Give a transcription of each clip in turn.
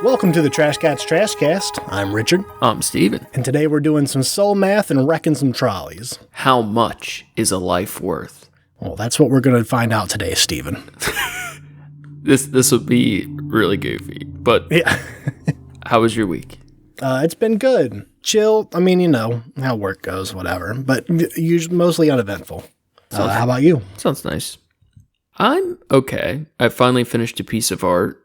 Welcome to the Trashcats Trashcast. I'm Richard. I'm Steven. And today we're doing some soul math and wrecking some trolleys. How much is a life worth? Well, that's what we're going to find out today, Steven. This would be really goofy, but Yeah. How was your week? It's been good. Chill. I mean, you know, how work goes, whatever. But usually mostly uneventful. How about you? Sounds nice. I'm okay. I finally finished a piece of art.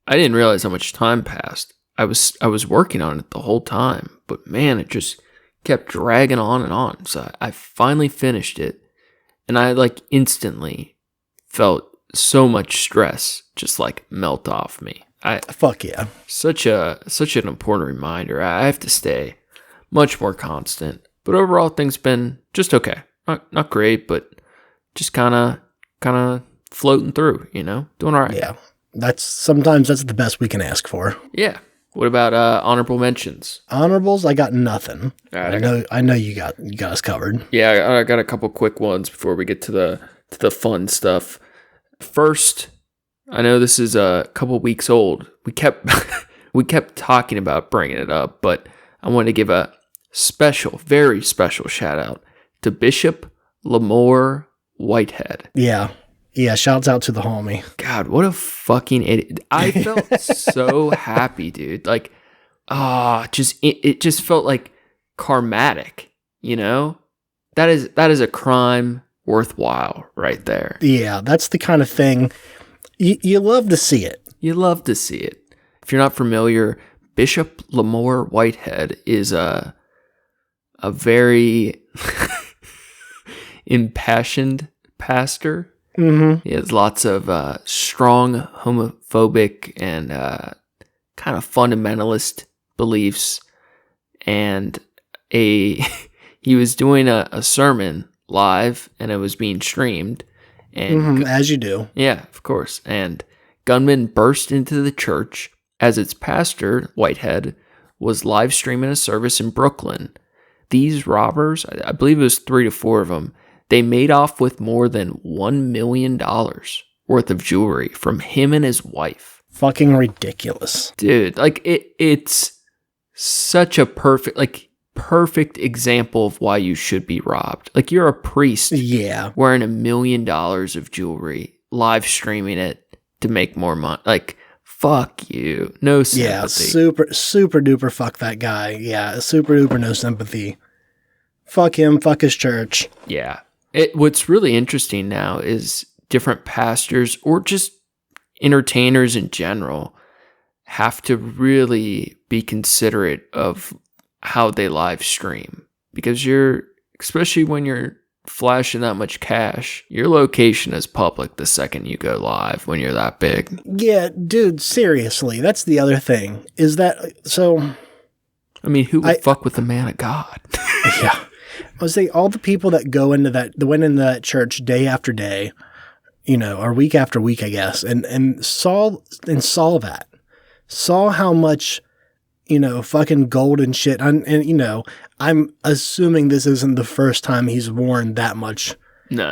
I didn't realize how much time passed. I was working on it the whole time, but man, it just kept dragging on and on. So I finally finished it, and I instantly felt so much stress just melt off me. Fuck yeah. Such an important reminder. I have to stay much more constant. But overall, things been just okay. Not great, but just kind of floating through. Doing all right. Yeah. Sometimes that's the best we can ask for. Yeah. What about honorable mentions? Honorables, I got nothing. All right, I know you got us covered. Yeah, I got a couple quick ones before we get to the fun stuff. First, I know this is a couple weeks old. We kept talking about bringing it up, but I want to give a special, very special shout out to Bishop Lamore Whitehead. Yeah, shouts out to the homie. God, what a fucking idiot. I felt so happy, dude. It just felt like karmatic, That is a crime worthwhile right there. Yeah, that's the kind of thing you love to see it. You love to see it. If you're not familiar, Bishop Lamore Whitehead is a very impassioned pastor. Mm-hmm. He has lots of strong homophobic and kind of fundamentalist beliefs. And he was doing a sermon live, and it was being streamed. And as you do. Yeah, of course. And gunmen burst into the church as its pastor, Whitehead, was live streaming a service in Brooklyn. These robbers, I believe it was 3 to 4 of them, they made off with more than $1 million worth of jewelry from him and his wife. Fucking ridiculous. Dude, it's such a perfect example of why you should be robbed. You're a priest wearing $1 million of jewelry, live streaming it to make more money. Fuck you. No sympathy. Yeah, super duper fuck that guy. Yeah, super duper no sympathy. Fuck him, fuck his church. Yeah. What's really interesting now is different pastors or just entertainers in general have to really be considerate of how they live stream, because especially when you're flashing that much cash, your location is public the second you go live when you're that big. Yeah, dude, seriously, that's the other thing. Is that so? I mean, who would fuck with the man of God? Yeah. I was saying, all the people that went into that church day after day, or week after week, I guess, and saw how much, fucking gold and shit. And I'm assuming this isn't the first time he's worn that much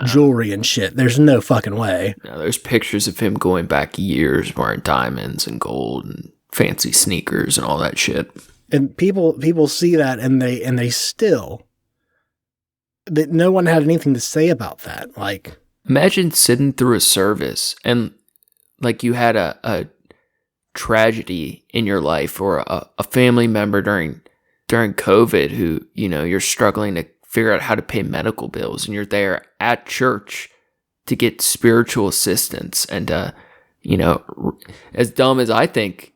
jewelry and shit. There's no fucking way. No, there's pictures of him going back years wearing diamonds and gold and fancy sneakers and all that shit. And people see that and they still, that no one had anything to say about that. Imagine sitting through a service and you had a tragedy in your life, or a family member during COVID who, you're struggling to figure out how to pay medical bills, and you're there at church to get spiritual assistance. And, as dumb as I think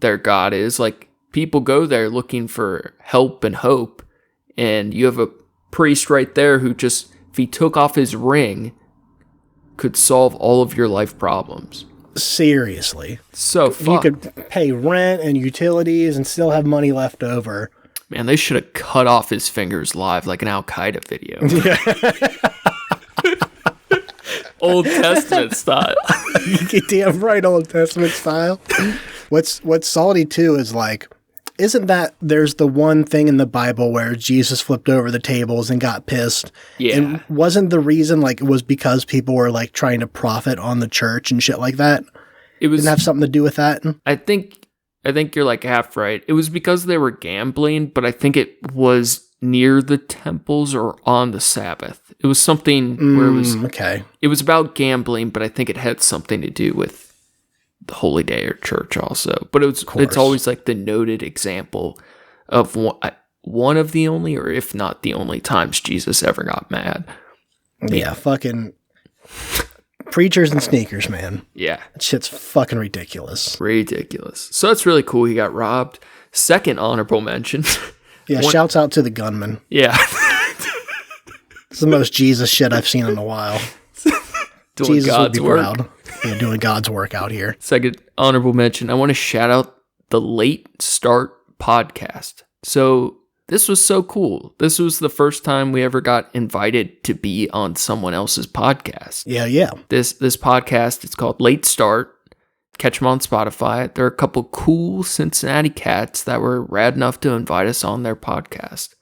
their God is, people go there looking for help and hope, and you have a priest right there who just, if he took off his ring, could solve all of your life problems. Seriously. So fucked. You could pay rent and utilities and still have money left over. Man, they should have cut off his fingers live like an Al-Qaeda video. Yeah. Old Testament style. Damn right, Old Testament style. What's salty too is isn't that there's the one thing in the Bible where Jesus flipped over the tables and got pissed? Yeah. And wasn't the reason it was because people were trying to profit on the church and shit like that? It was Didn't have something to do with that. I think you're like half right. It was because they were gambling, but I think it was near the temples or on the Sabbath. It was something where it was okay. It was about gambling, but I think it had something to do with the holy day or church also. But it's always like the noted example of one of the only, or if not the only times Jesus ever got mad. Yeah, fucking preachers and sneakers, man. Yeah. That shit's fucking ridiculous. Ridiculous. So that's really cool. He got robbed. Second honorable mention. Yeah, shouts out to the gunman. Yeah. It's the most Jesus shit I've seen in a while. Doing Jesus God's would be work. proud. Yeah, doing God's work out here. Second honorable mention. I want to shout out the Late Start podcast. So this was so cool. This was the first time we ever got invited to be on someone else's podcast. Yeah. This podcast, it's called Late Start. Catch them on Spotify. There are a couple cool Cincinnati cats that were rad enough to invite us on their podcast.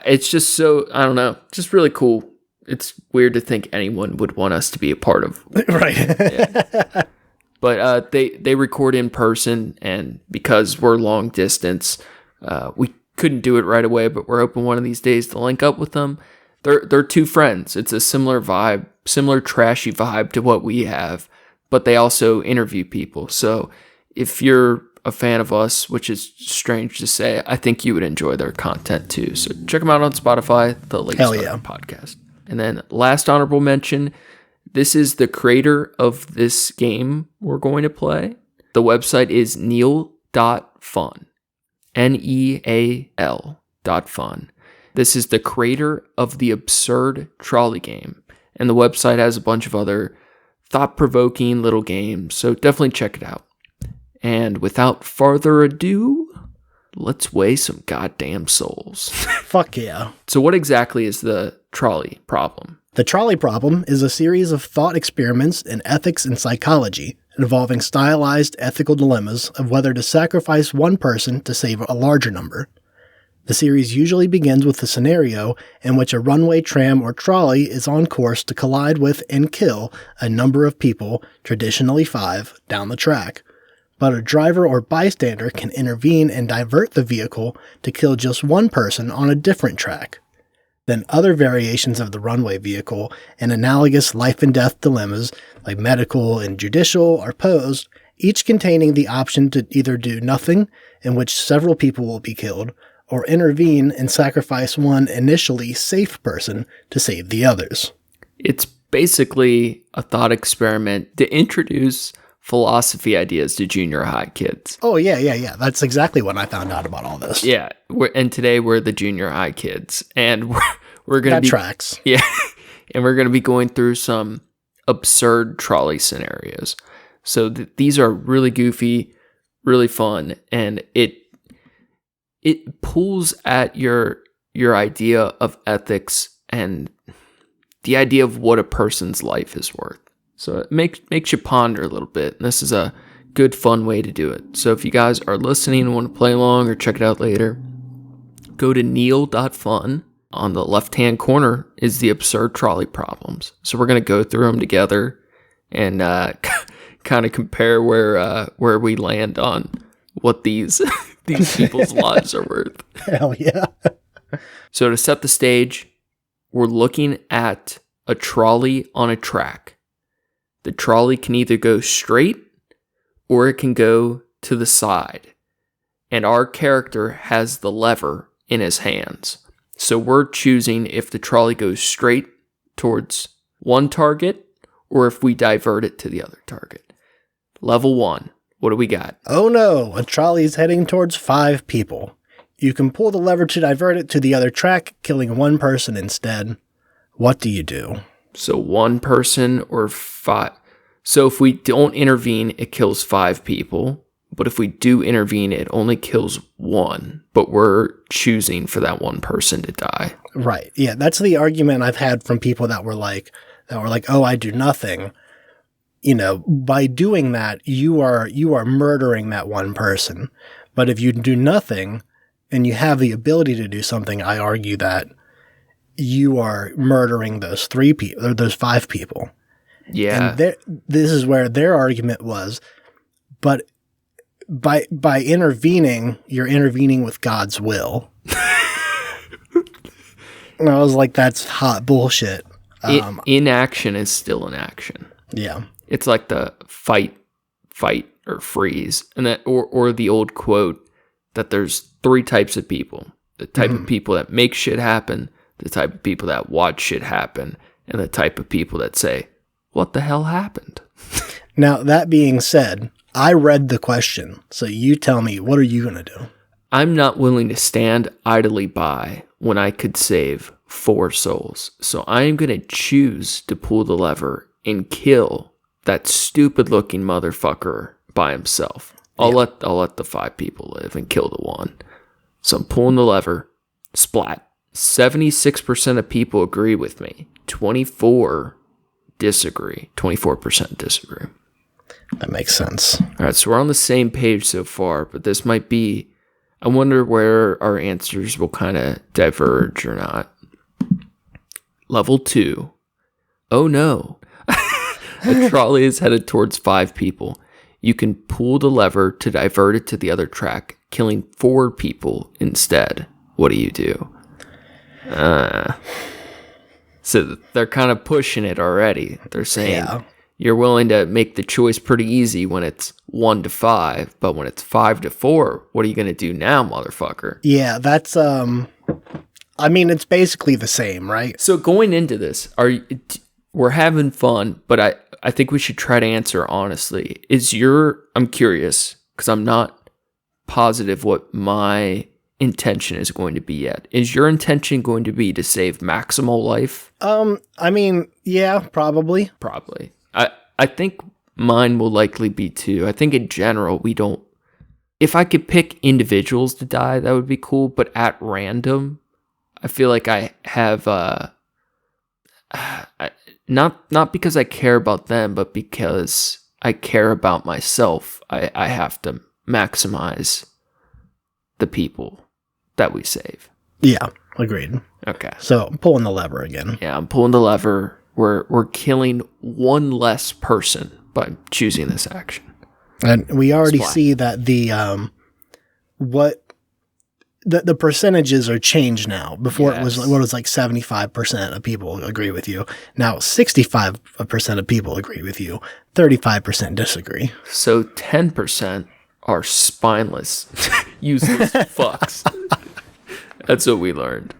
It's just so, I don't know, just really cool. It's weird to think anyone would want us to be a part of. Right. Yeah. But they record in person, and because we're long distance, we couldn't do it right away, but we're hoping one of these days to link up with them. They're two friends. It's a similar vibe, similar trashy vibe to what we have, but they also interview people. So if you're a fan of us, which is strange to say, I think you would enjoy their content too. So check them out on Spotify, the Late Start podcast. And then last honorable mention, this is the creator of this game we're going to play. The website is neal.fun. Neal.fun. This is the creator of the absurd trolley game. And the website has a bunch of other thought-provoking little games, so definitely check it out. And without further ado, let's weigh some goddamn souls. Fuck yeah. So what exactly is the trolley problem? The trolley problem is a series of thought experiments in ethics and psychology involving stylized ethical dilemmas of whether to sacrifice one person to save a larger number. The series usually begins with a scenario in which a runway tram or trolley is on course to collide with and kill a number of people, traditionally 5, down the track. But a driver or bystander can intervene and divert the vehicle to kill just one person on a different track. Then other variations of the runway vehicle and analogous life and death dilemmas like medical and judicial are posed, each containing the option to either do nothing, in which several people will be killed, or intervene and sacrifice one initially safe person to save the others. It's basically a thought experiment to introduce philosophy ideas to junior high kids. Oh, yeah. That's exactly when I found out about all this. Yeah, and today we're the junior high kids, and we're going to That be... tracks. Yeah, and we're going to be going through some absurd trolley scenarios. So these are really goofy, really fun, and it pulls at your idea of ethics and the idea of what a person's life is worth. So it makes you ponder a little bit, and this is a good, fun way to do it. So if you guys are listening and want to play along or check it out later, go to neal.fun. On the left-hand corner is the absurd trolley problems. So we're going to go through them together and kind of compare where we land on what these people's lives are worth. Hell yeah. So to set the stage, we're looking at a trolley on a track. The trolley can either go straight or it can go to the side. And our character has the lever in his hands. So we're choosing if the trolley goes straight towards one target or if we divert it to the other target. Level 1. What do we got? Oh no, a trolley is heading towards 5 people. You can pull the lever to divert it to the other track, killing one person instead. What do you do? So 1 person or 5. So if we don't intervene, it kills 5 people. But if we do intervene, it only kills 1. But we're choosing for that 1 person to die. Right. Yeah, that's the argument I've had from people that were like, oh, I do nothing. You know, by doing that, you are murdering that 1 person. But if you do nothing and you have the ability to do something, I argue that you are murdering those 3 people or those 5 people. Yeah. And this is where their argument was, but by intervening, you're intervening with God's will. And I was like, that's hot bullshit. Inaction is still an action. Yeah. It's like the fight, or freeze. And that, or the old quote that there's 3 types of people. The type of people that make shit happen, the type of people that watch shit happen, and the type of people that say, what the hell happened? Now, that being said, I read the question. So you tell me, what are you going to do? I'm not willing to stand idly by when I could save 4 souls. So I am going to choose to pull the lever and kill that stupid looking motherfucker by himself. I'll let the 5 people live and kill the 1. So I'm pulling the lever. Splat. 76% of people agree with me. 24% disagree. That makes sense. All right, so we're on the same page so far, but this might be... I wonder where our answers will kind of diverge or not. Level 2. Oh no. A trolley is headed towards 5 people. You can pull the lever to divert it to the other track, killing 4 people instead. What do you do? So they're kind of pushing it already. They're saying you're willing to make the choice pretty easy when it's 1 to 5, but when it's 5 to 4, what are you going to do now, motherfucker? Yeah, that's, I mean, it's basically the same, right? So going into this, we're having fun, but I think we should try to answer honestly. I'm curious, because I'm not positive what my intention is going to be yet. Is your intention going to be to save maximal life? I mean, yeah, probably. Probably. I think mine will likely be too. I think in general, we don't... If I could pick individuals to die, that would be cool, but at random, I feel like I have... Not because I care about them, but because I care about myself. I have to maximize the people that we save. Yeah, agreed. Okay. So I'm pulling the lever again. Yeah, I'm pulling the lever. We're killing 1 less person by choosing this action. And we already see that the percentages are changed now. Before it was like 75% of people agree with you. Now 65% of people agree with you. 35% disagree. So 10% are spineless, useless fucks. That's what we learned.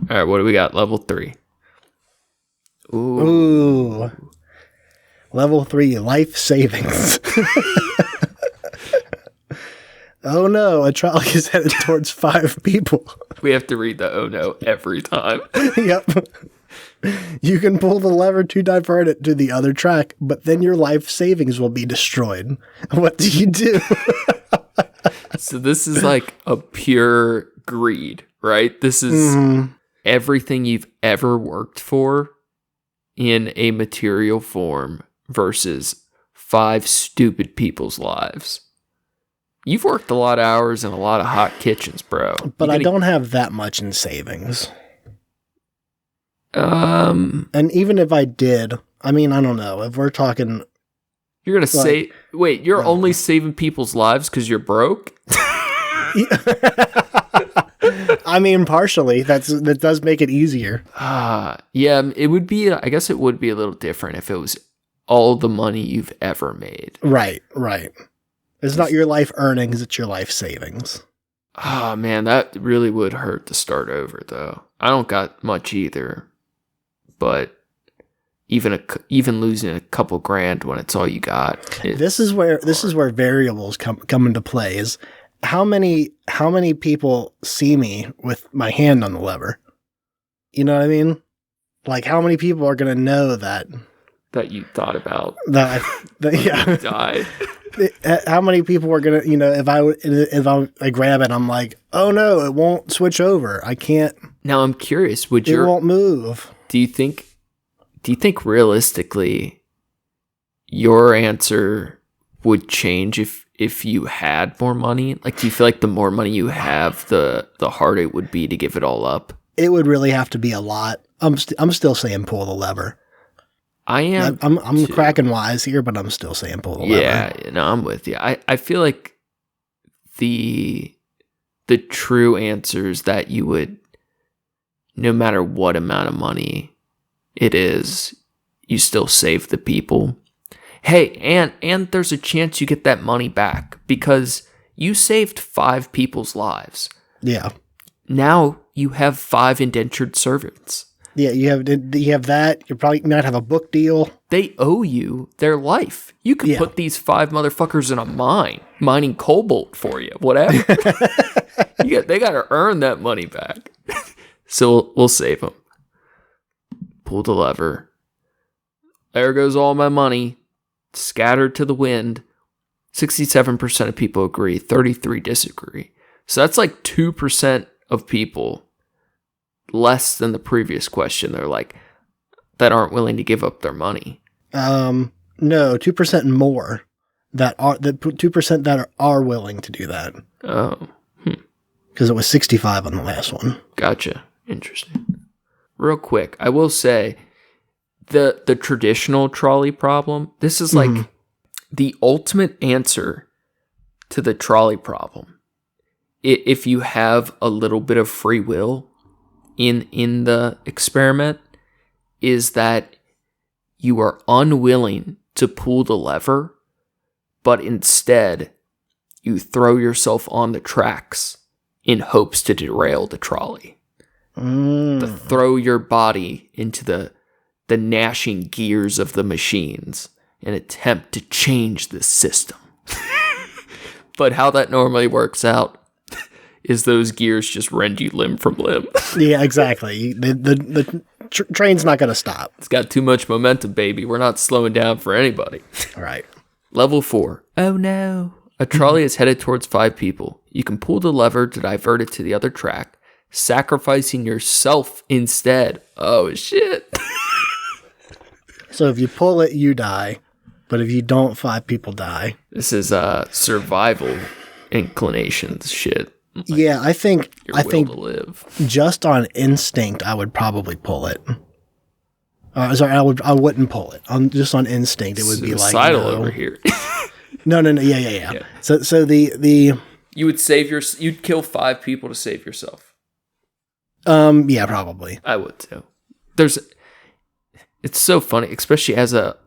All right, what do we got? Level 3. Ooh. Level 3, life savings. Oh no, a trolley is headed towards 5 people. We have to read the oh no every time. Yep. You can pull the lever to divert it to the other track, but then your life savings will be destroyed. What do you do? So this is like a pure greed, right? This is everything you've ever worked for in a material form versus 5 stupid people's lives. You've worked a lot of hours in a lot of hot kitchens, bro. But I don't have that much in savings. And even if I did, I mean, I don't know. If we're talking... You're going to say... Wait, you're only saving people's lives because you're broke? I mean, partially. That does make it easier. Yeah, it would be... I guess it would be a little different if it was all the money you've ever made. Right. It's not your life earnings, it's your life savings. Ah, man, that really would hurt to start over, though. I don't got much either, but even losing a couple grand when it's all you got. This is where variables come into play. Is how many people see me with my hand on the lever? You know what I mean? Like, how many people are going to know that you thought about that yeah. died? How many people are gonna, if I grab it, I'm like, oh no, it won't switch over. I can't. Now I'm curious. It won't move. Do you think realistically your answer would change if you had more money? Like, do you feel like the more money you have, the harder it would be to give it all up? It would really have to be a lot. I'm still saying pull the lever. I am. I'm cracking wise here, but I'm still saying pull the lever. Yeah, no, I'm with you. I feel like the true answer is that you would, no matter what amount of money it is, you still save the people. Hey, and there's a chance you get that money back because you saved 5 people's lives. Yeah. Now you have 5 indentured servants. Yeah, you have that. You probably might have a book deal. They owe you their life. You could put these 5 motherfuckers in a mine, mining cobalt for you, whatever. They got to earn that money back. So we'll save them. Pull the lever. There goes all my money. Scattered to the wind. 67% of people agree. 33 disagree. So that's like 2% of people, less than the previous question. They're like, that aren't willing to give up their money. No, 2% more. The 2% that are willing to do that. Oh. Because it was 65 on the last one. Gotcha. Interesting. Real quick, I will say the traditional trolley problem, this is like the ultimate answer to the trolley problem. If you have a little bit of free will in the experiment, is that you are unwilling to pull the lever, but instead you throw yourself on the tracks in hopes to derail the trolley. To throw your body into the gnashing gears of the machines and attempt to change the system. But how that normally works out is those gears just rend you limb from limb. Yeah, exactly. The train's not going to stop. It's got too much momentum, baby. We're not slowing down for anybody. All right. Level 4. Oh no. A trolley is headed towards 5 people. You can pull the lever to divert it to the other track, sacrificing yourself instead. Oh shit. So if you pull it, you die. But if you don't, 5 people die. This is survival inclinations shit. Like, yeah, I think to live. Just on instinct, I would probably pull it. Sorry, I wouldn't pull it. Just on instinct, it would be like suicidal over here. No. Yeah. So the you would you'd kill 5 people to save yourself. Yeah, probably. I would too. It's so funny, especially as a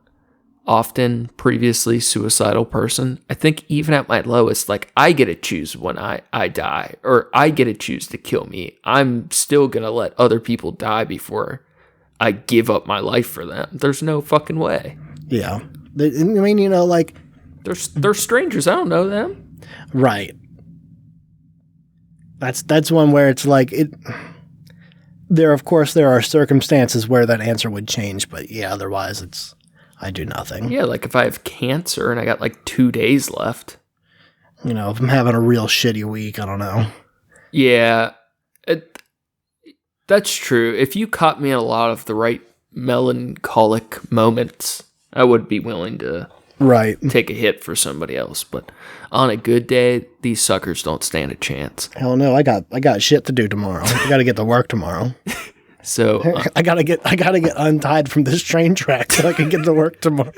often previously suicidal person. I think even at my lowest, like I get to choose when I die, or I get to choose to kill me. I'm still going to let other people die before I give up my life for them. There's no fucking way. Yeah. I mean, like... They're strangers. I don't know them. Right. That's one where it's like... There are circumstances where that answer would change, but yeah, otherwise I do nothing. Yeah, like if I have cancer and I got like 2 days left. If I'm having a real shitty week, I don't know. Yeah, that's true. If you caught me in a lot of the right melancholic moments, I would be willing to take a hit for somebody else. But on a good day, these suckers don't stand a chance. Hell no, I got shit to do tomorrow. I got to get to work tomorrow. So I gotta get untied from this train track so I can get to work tomorrow.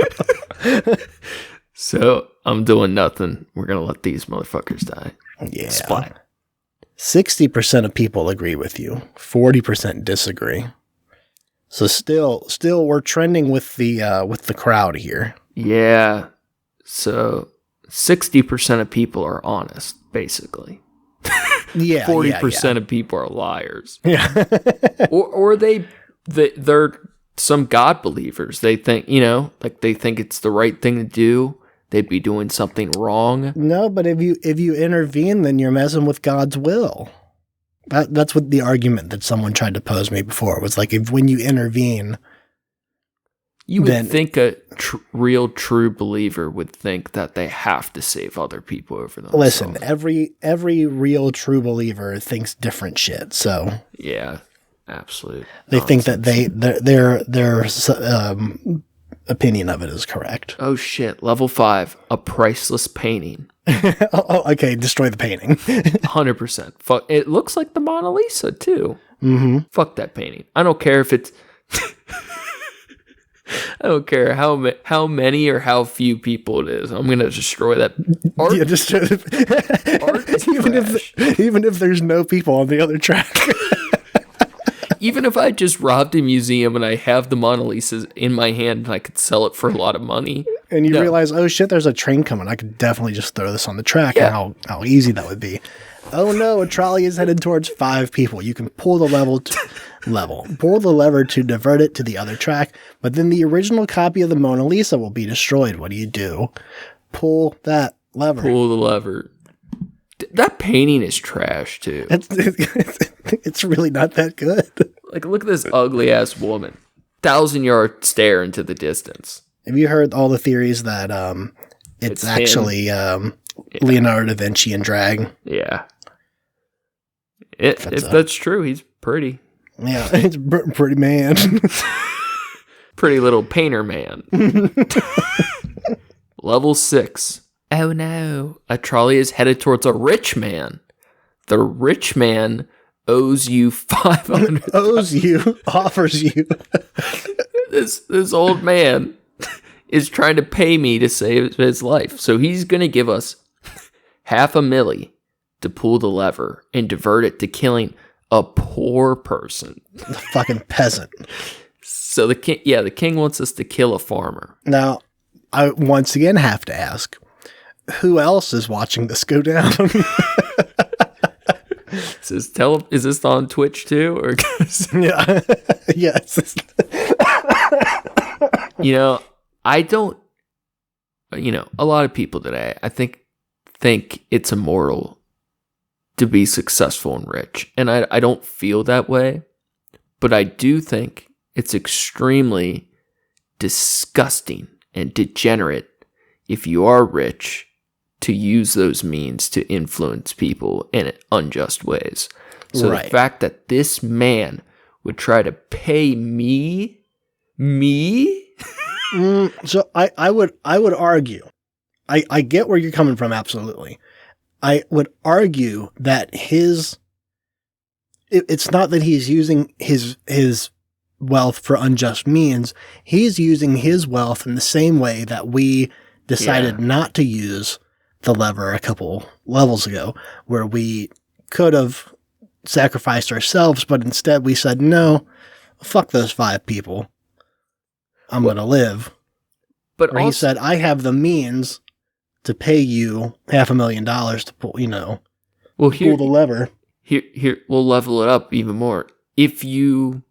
So I'm doing nothing. We're gonna let these motherfuckers die. Yeah. Splat. 60% of people agree with you. 40% disagree. So still, we're trending with the crowd here. Yeah. So 60% of people are honest, basically. Yeah. 40% of people are liars. Yeah. or they're some God believers. They think, like they think it's the right thing to do. They'd be doing something wrong. No, but if you intervene, then you're messing with God's will. That's what the argument that someone tried to pose me before was like, when you intervene, you would think a real true believer would think that they have to save other people over themselves. Listen, every real true believer thinks different shit. So yeah, absolutely. They think that their opinion of it is correct. Oh shit! Level 5, a priceless painting. Okay, destroy the painting. 100%. Fuck. It looks like the Mona Lisa too. Mm-hmm. Fuck that painting. I don't care if it's. I don't care how many or how few people it is. I'm gonna destroy that. Art, Yeah, just art is trash. even if there's no people on the other track. Even if I just robbed a museum and I have the Mona Lisa in my hand and I could sell it for a lot of money. And you realize, oh shit, there's a train coming. I could definitely just throw this on the track, and how easy that would be. Oh no, a trolley is headed towards 5 people. You can pull the pull the lever to divert it to the other track, but then the original copy of the Mona Lisa will be destroyed. What do? Pull that lever. Pull the lever. That painting is trash too. It's really not that good. Like, look at this ugly ass woman. 1,000-yard stare into the distance. Have you heard all the theories that it's actually Leonardo da Vinci in drag? Yeah. If that's true, he's pretty. Yeah, it's pretty man. Pretty little painter man. Level 6. Oh no. A trolley is headed towards a rich man. The rich man owes you $500. Offers you. This old man is trying to pay me to save his life. So he's going to give us $500,000 to pull the lever and divert it to killing a poor person. The fucking peasant. So the king wants us to kill a farmer. Now, I once again have to ask, who else is watching this go down? Is this on Twitch too? Or yeah. Yes. I don't, a lot of people today, I think it's immoral to be successful and rich. And I don't feel that way, but I do think it's extremely disgusting and degenerate if you are rich to use those means to influence people in unjust ways. So The fact that this man would try to pay me? So I would argue, I get where you're coming from, absolutely. I would argue that it's not that he's using his wealth for unjust means. He's using his wealth in the same way that we decided not to use the lever a couple levels ago, where we could have sacrificed ourselves, but instead we said, no, fuck those 5 people. I'm going to live. But he said, I have the means to pay you $500,000 to pull, pull the lever. Here, we'll level it up even more. If you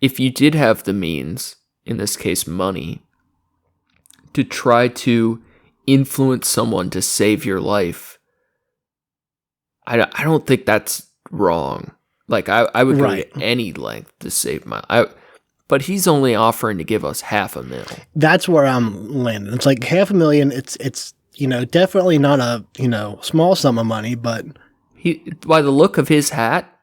did have the means, in this case money, to try to influence someone to save your life, I don't think that's wrong. Like, I would go to any length to save my life. But he's only offering to give us $500,000. That's where I'm landing. It's like $500,000. It's definitely not a small sum of money, but by the look of his hat,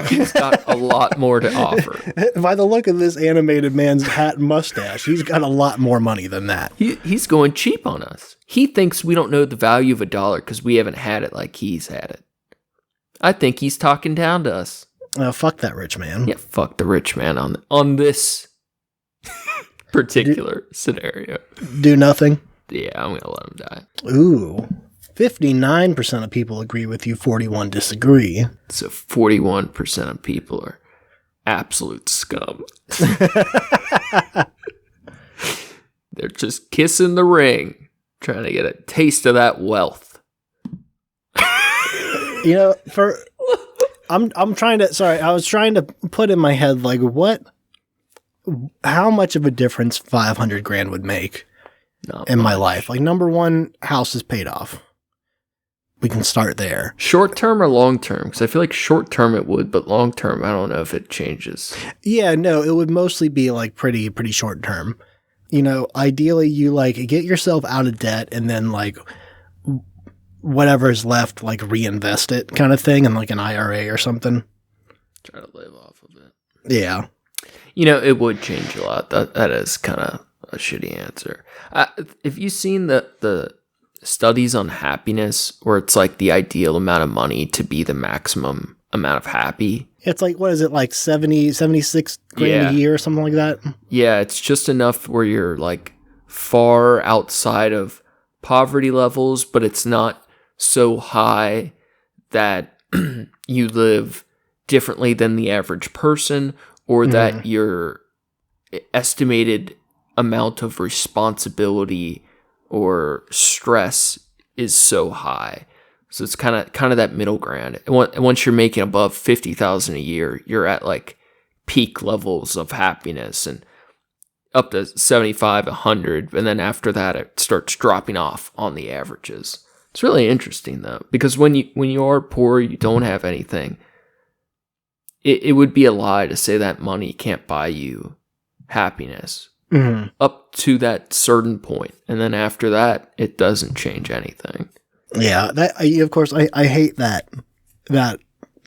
he's got a lot more to offer. By the look of this animated man's hat and mustache, he's got a lot more money than that. He's going cheap on us. He thinks we don't know the value of $1 because we haven't had it like he's had it. I think he's talking down to us. Fuck that rich man. Yeah, fuck the rich man on this particular scenario. Do nothing? Yeah, I'm going to let him die. Ooh. 59% of people agree with you, 41 disagree. So 41% of people are absolute scum. They're just kissing the ring, trying to get a taste of that wealth. I'm trying to, I was trying to put in my head, like, how much of a difference $500,000 would make in my life? Like, number one, house is paid off. We can start there. Short term or long term? Because I feel like short term it would, but long term, I don't know if it changes. Yeah, no, it would mostly be like pretty short term. Ideally you get yourself out of debt and then whatever's left, reinvest it kind of thing in an IRA or something. Try to live off of it. Yeah. It would change a lot. That is kind of a shitty answer. If you've seen the studies on happiness where it's the ideal amount of money to be the maximum amount of happy. It's like, what is it, like 76 grand a year or something like that? Yeah, it's just enough where you're like far outside of poverty levels, but it's not so high that you live differently than the average person, or that your estimated amount of responsibility or stress is so high. So it's kind of that middle ground. And once you're making above 50,000 a year, you're at like peak levels of happiness, and up to 75, 100, and then after that it starts dropping off on the averages. It's really interesting though, because when you are poor, you don't have anything. It would be a lie to say that money can't buy you happiness up to that certain point, and then after that, it doesn't change anything. Yeah, of course, I hate that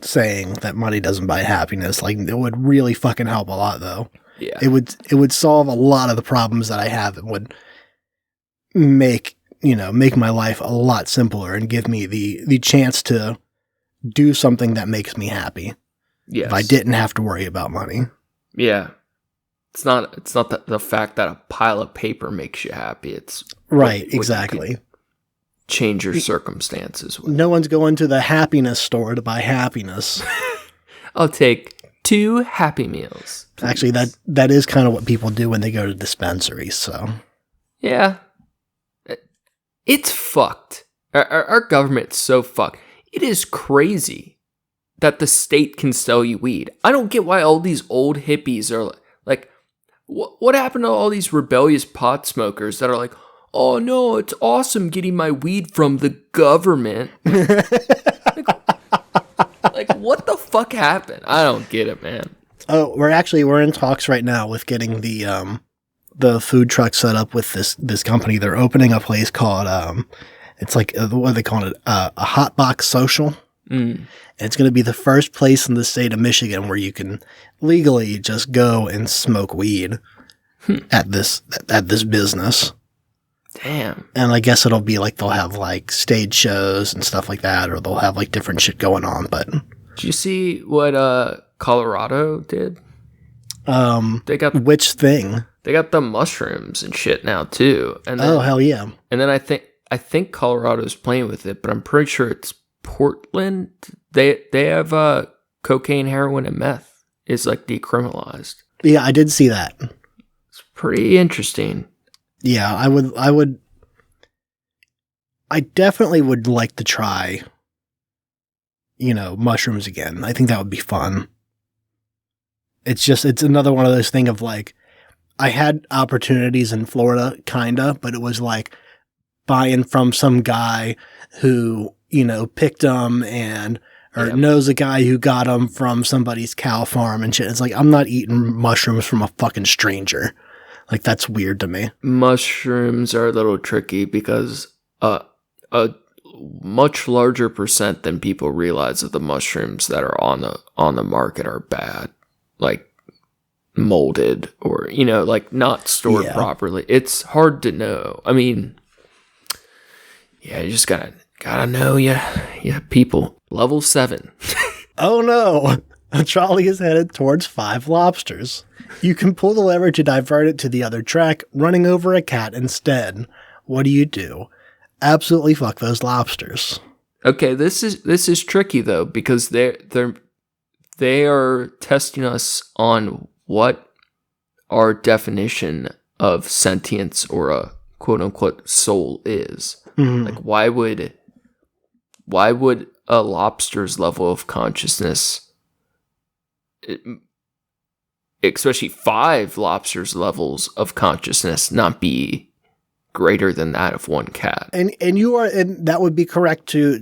saying that money doesn't buy happiness. Like, it would really fucking help a lot, though. Yeah, it would solve a lot of the problems that I have. It would make my life a lot simpler and give me the chance to do something that makes me happy. Yes. If I didn't have to worry about money. Yeah. It's not the fact that a pile of paper makes you happy. It's right, exactly. Change your circumstances. No one's going to the happiness store to buy happiness. I'll take 2 Happy Meals, please. Actually, that is kind of what people do when they go to dispensaries, so. Yeah. It's fucked. Our government's so fucked. It is crazy that the state can sell you weed. I don't get why all these old hippies are like, what happened to all these rebellious pot smokers that are like, oh no, it's awesome getting my weed from the government. like, what the fuck happened? I don't get it, man. Oh, we're in talks right now with getting the food truck set up with this company. They're opening a place called it's like, what do they call it? A hot box social. And it's going to be the first place in the state of Michigan where you can legally just go and smoke weed at this business. Damn. And I guess it'll be like they'll have like stage shows and stuff like that, or they'll have like different shit going on. But did you see what Colorado did? They got which thing? They got the mushrooms and shit now too. And then, oh hell yeah! And then I think Colorado's playing with it, but I'm pretty sure it's Portland. They have cocaine, heroin, and meth is like decriminalized. Yeah, I did see that. It's pretty interesting. Yeah, I definitely would like to try, mushrooms again. I think that would be fun. It's another one of those things of like, I had opportunities in Florida, kinda, but it was like buying from some guy who, picked them or knows a guy who got them from somebody's cow farm and shit. It's like, I'm not eating mushrooms from a fucking stranger. Like, that's weird to me. Mushrooms are a little tricky because a much larger percent than people realize of the mushrooms that are on the market are bad, like molded or like not stored properly. It's hard to know. I mean, yeah, you just gotta know yeah people. Level 7. Oh no, a trolley is headed towards 5 lobsters. You can pull the lever to divert it to the other track, running over a cat instead. What do? Absolutely fuck those lobsters. Okay, this is tricky though, because they are testing us on what our definition of sentience or a quote unquote soul is. Mm-hmm. Like, why would a lobster's level of consciousness, especially 5 lobsters' levels of consciousness, not be greater than that of one cat? And that would be correct to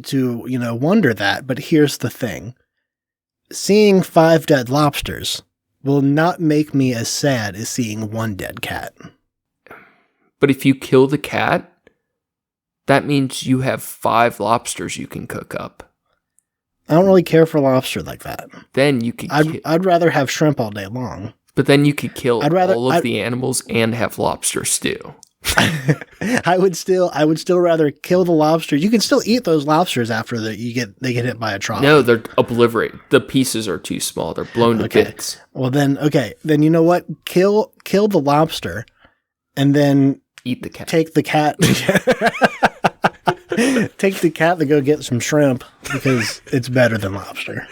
wonder that. But here's the thing: seeing 5 dead lobsters will not make me as sad as seeing 1 dead cat. But if you kill the cat, that means you have 5 lobsters you can cook up. I don't really care for lobster like that. Then you could. I'd rather have shrimp all day long. But then you could kill all of the animals and have lobster stew. I would still rather kill the lobsters. You can still eat those lobsters after they get hit by a trolley. No, they're obliterated. The pieces are too small. They're blown to bits. Well, then you know what? Kill the lobster, and then eat the cat. Take the cat. Take the cat to go get some shrimp because it's better than lobster.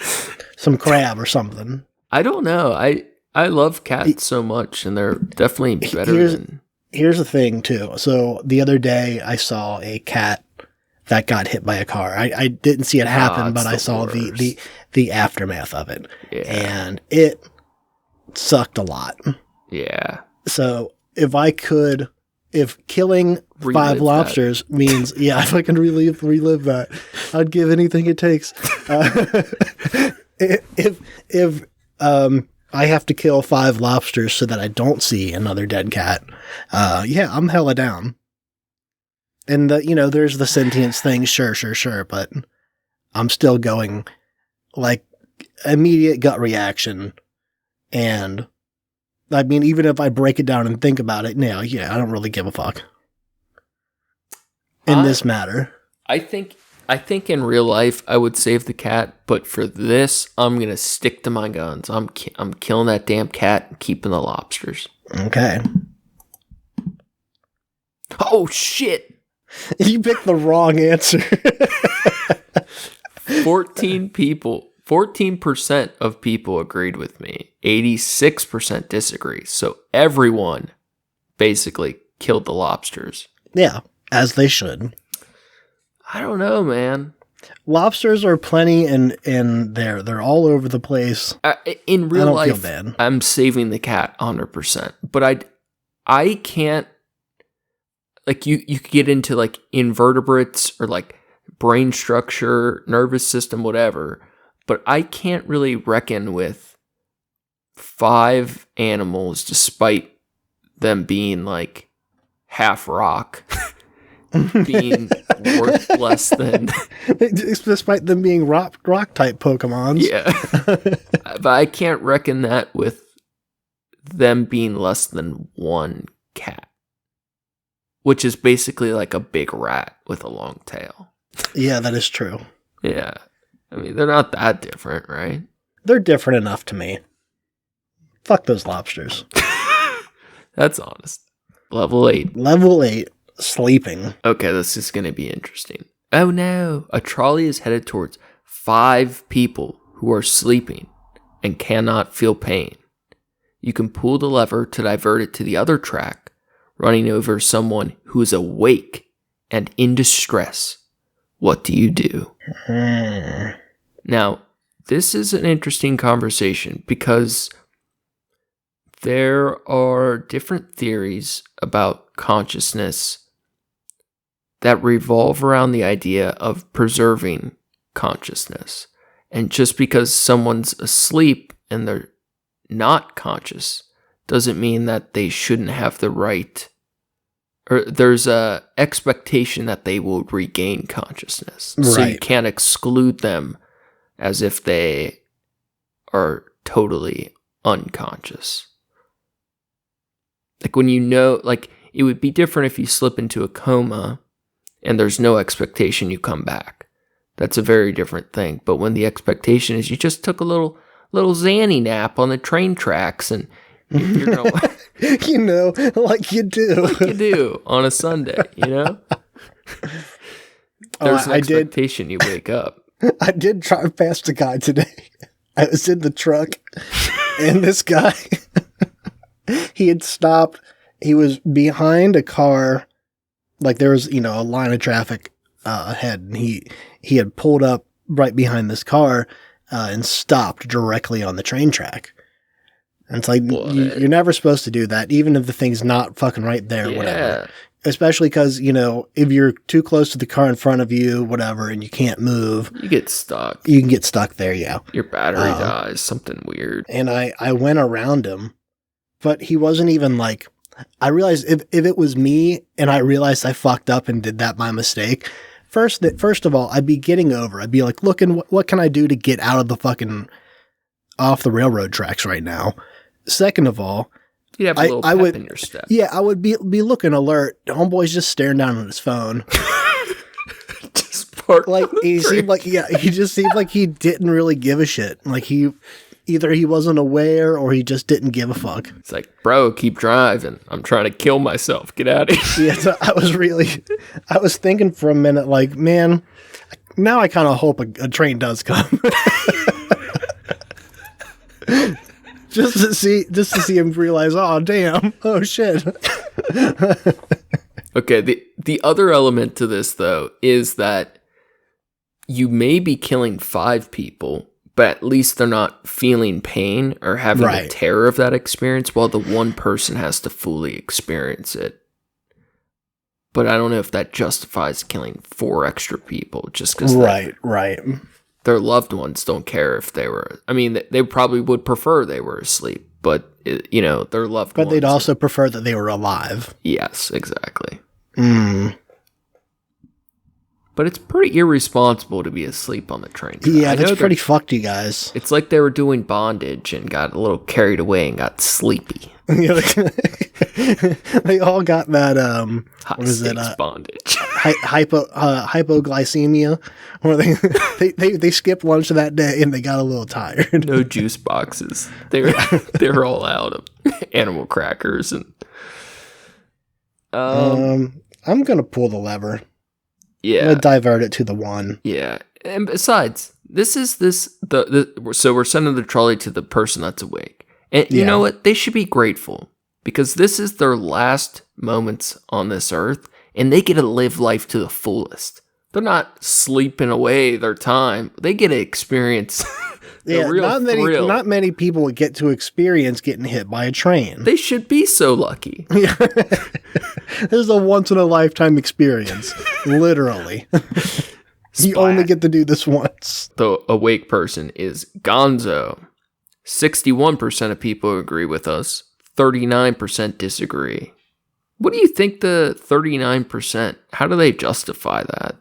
Some crab or something. I don't know. I love cats so much, and they're definitely better than... Here's the thing, too. So, the other day, I saw a cat that got hit by a car. I didn't see it happen, but I saw the aftermath of it. Yeah. And it sucked a lot. Yeah. So, if killing 5 lobsters means, if I can relive that, I'd give anything it takes. If I have to kill 5 lobsters so that I don't see another dead cat, I'm hella down. And there's the sentience thing, sure, but I'm still going like immediate gut reaction. And I mean, even if I break it down and think about it, I don't really give a fuck in this matter. I think in real life I would save the cat, but for this, I'm gonna stick to my guns. I'm killing that damn cat and keeping the lobsters. Okay. Oh shit! You picked the wrong answer. 14% of people agreed with me. 86% disagree. So everyone basically killed the lobsters. Yeah, as they should. I don't know, man. Lobsters are plenty, and they're all over the place. In real life, I'm saving the cat 100%. But I can't. Like you could get into like invertebrates or like brain structure, nervous system, whatever. But I can't really reckon with 5 animals, despite them being like half rock. Being worth less than... Despite them being rock type Pokemons. Yeah. But I can't reckon that with them being less than 1 cat. Which is basically like a big rat with a long tail. Yeah, that is true. Yeah. I mean, they're not that different, right? They're different enough to me. Fuck those lobsters. That's honest. Level 8. Level 8. Sleeping. Okay, this is going to be interesting. Oh no, a trolley is headed towards 5 people who are sleeping and cannot feel pain. You can pull the lever to divert it to the other track, running over someone who is awake and in distress. What do you do? Now, this is an interesting conversation because there are different theories about consciousness that revolve around the idea of preserving consciousness. And just because someone's asleep and they're not conscious doesn't mean that they shouldn't have the right, or there's a expectation that they will regain consciousness. Right. So you can't exclude them as if they are totally unconscious. Like when like it would be different if you slip into a coma and there's no expectation you come back. That's a very different thing. But when the expectation is you just took a little Zanny nap on the train tracks and you're going like you do. Like you do on a Sunday, There's an expectation you wake up. I did drive past a guy today. I was in the truck and this guy, he had stopped. He was behind a car. Like there was, a line of traffic ahead, and he had pulled up right behind this car and stopped directly on the train track. And it's like, you're never supposed to do that, even if the thing's not fucking right there, whatever. Especially because, if you're too close to the car in front of you, whatever, and you can't move. You get stuck. You can get stuck there, yeah. Your battery dies, something weird. And I went around him, but he wasn't even like... I realized if it was me and I realized I fucked up and did that by mistake, first of all, I'd be getting over. I'd be like, looking, what can I do to get out of the fucking off the railroad tracks right now? Second of all, You'd have a little pep in your step. Yeah, I would be looking alert. Homeboy's just staring down at his phone. Just park Like he just seemed like he didn't really give a shit. Like either he wasn't aware or he just didn't give a fuck. It's like, bro, keep driving. I'm trying to kill myself. Get out of here. Yeah, so I was thinking for a minute, like, man, now I kind of hope a train does come. just to see him realize, oh damn, oh shit. Okay, the other element to this though is that you may be killing 5 people, but at least they're not feeling pain or having the terror of that experience, while the one person has to fully experience it. But I don't know if that justifies killing 4 extra people just because their loved ones don't care if they were. I mean, they probably would prefer they were asleep, but their loved ones. But they'd also prefer that they were alive. Yes, exactly. But it's pretty irresponsible to be asleep on the train track. Yeah, that's pretty fucked, you guys. It's like they were doing bondage and got a little carried away and got sleepy. Yeah, they all got that, what is it? Bondage. Hypoglycemia, where they skipped lunch that day and they got a little tired. No juice boxes. They were all out of animal crackers and. I'm gonna pull the lever. Yeah, I'm gonna divert it to the 1. Yeah, and besides, so we're sending the trolley to the person that's awake, and you know what? They should be grateful because this is their last moments on this earth, and they get to live life to the fullest. They're not sleeping away their time; they get to experience. Not many people would get to experience getting hit by a train. They should be so lucky. Yeah. This is a once-in-a-lifetime experience, literally. You only get to do this once. The awake person is Gonzo. 61% of people agree with us. 39% disagree. What do you think the 39%, how do they justify that?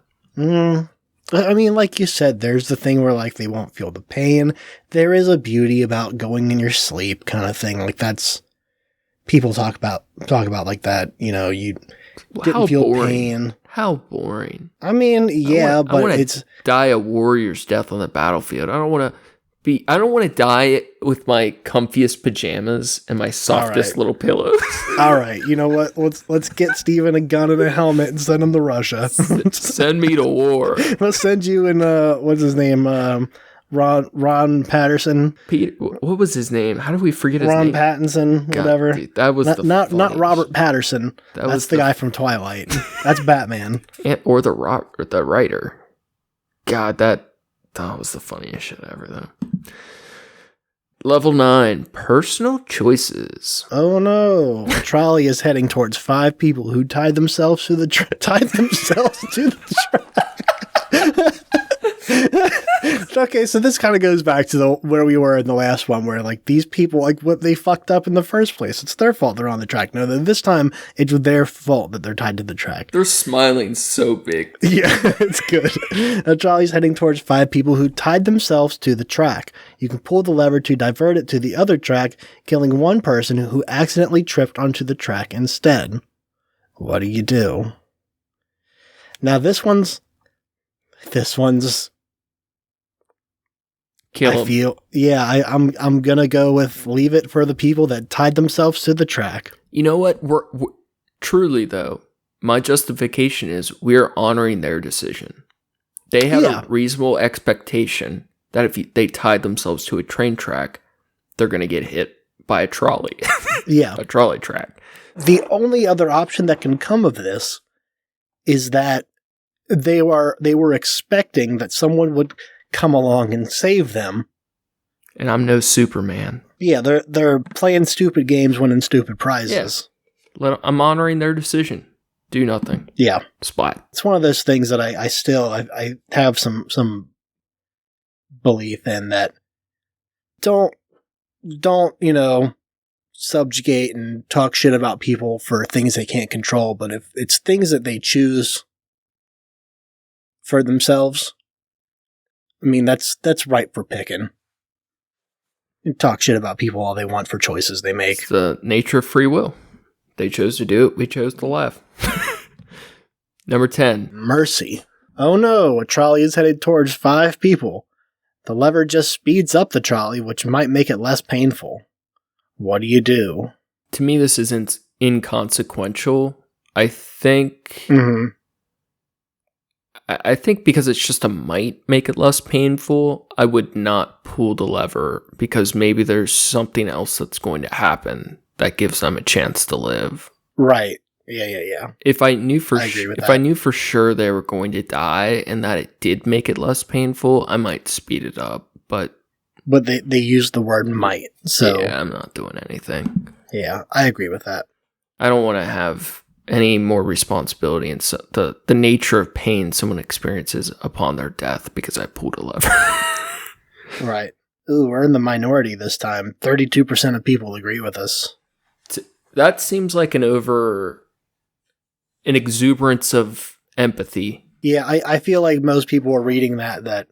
I mean, like you said, there's the thing where, like, they won't feel the pain. There is a beauty about going in your sleep kind of thing. Like, that's... People talk about like that, you didn't feel pain. How boring. I mean, yeah, but it's... die a warrior's death on the battlefield. I don't want to die with my comfiest pajamas and my softest little pillows. All right, you know what? Let's get Steven a gun and a helmet and send him to Russia. Send me to war. Let's send you in, what's his name? Ron Patterson. What was his name? How do we forget his name? Ron Pattinson, whatever. Dude, that was not Robert Patterson. That's the guy from Twilight. That's Batman. Or the writer. God, that was the funniest shit ever, though. Level 9, personal choices. Oh no! The trolley is heading towards 5 people who tied themselves to the track. Okay, so this kind of goes back to where we were in the last one, where like these people, like what they fucked up in the first place. It's their fault they're on the track. No, this time it's their fault that they're tied to the track. They're smiling so big. Yeah, it's good. The trolley's heading towards 5 people who tied themselves to the track. You can pull the lever to divert it to the other track, killing one person who accidentally tripped onto the track instead. What do you do? Now this one's kill him. I'm gonna go with leave it for the people that tied themselves to the track. You know what? We're truly though, my justification is we're honoring their decision. They had a reasonable expectation that if they tied themselves to a train track, they're gonna get hit by a trolley. Yeah, a trolley track. The only other option that can come of this is that they were expecting that someone would come along and save them. And I'm no Superman. Yeah, they're playing stupid games, winning stupid prizes. Yeah. I'm honoring their decision. Do nothing. Yeah. Splat. It's one of those things that I still have some belief in, that don't subjugate and talk shit about people for things they can't control, but if it's things that they choose for themselves, I mean, that's ripe for picking. talk shit about people all they want for choices they make. It's the nature of free will. They chose to do it. We chose to laugh. Number 10. Mercy. Oh no, a trolley is headed towards 5 people. The lever just speeds up the trolley, which might make it less painful. What do you do? To me, this isn't inconsequential. I think... Mm-hmm. I think because it's just a might make it less painful, I would not pull the lever because maybe there's something else that's going to happen that gives them a chance to live. Right. Yeah. If I knew for I knew for sure they were going to die and that it did make it less painful, I might speed it up. But they use the word might, so yeah, I'm not doing anything. Yeah, I agree with that. I don't want to have any more responsibility in the nature of pain someone experiences upon their death because I pulled a lever. Right. Ooh, we're in the minority this time. 32% of people agree with us. That seems like an exuberance of empathy. Yeah, I feel like most people are reading that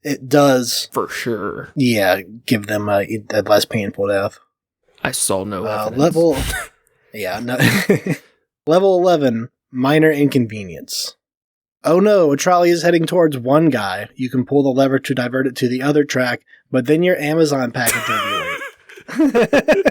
it does... For sure. Yeah, give them a less painful death. I saw no evidence. Level... Yeah, no. Level 11, minor inconvenience. Oh no, a trolley is heading towards one guy. You can pull the lever to divert it to the other track, but then your Amazon package will be late.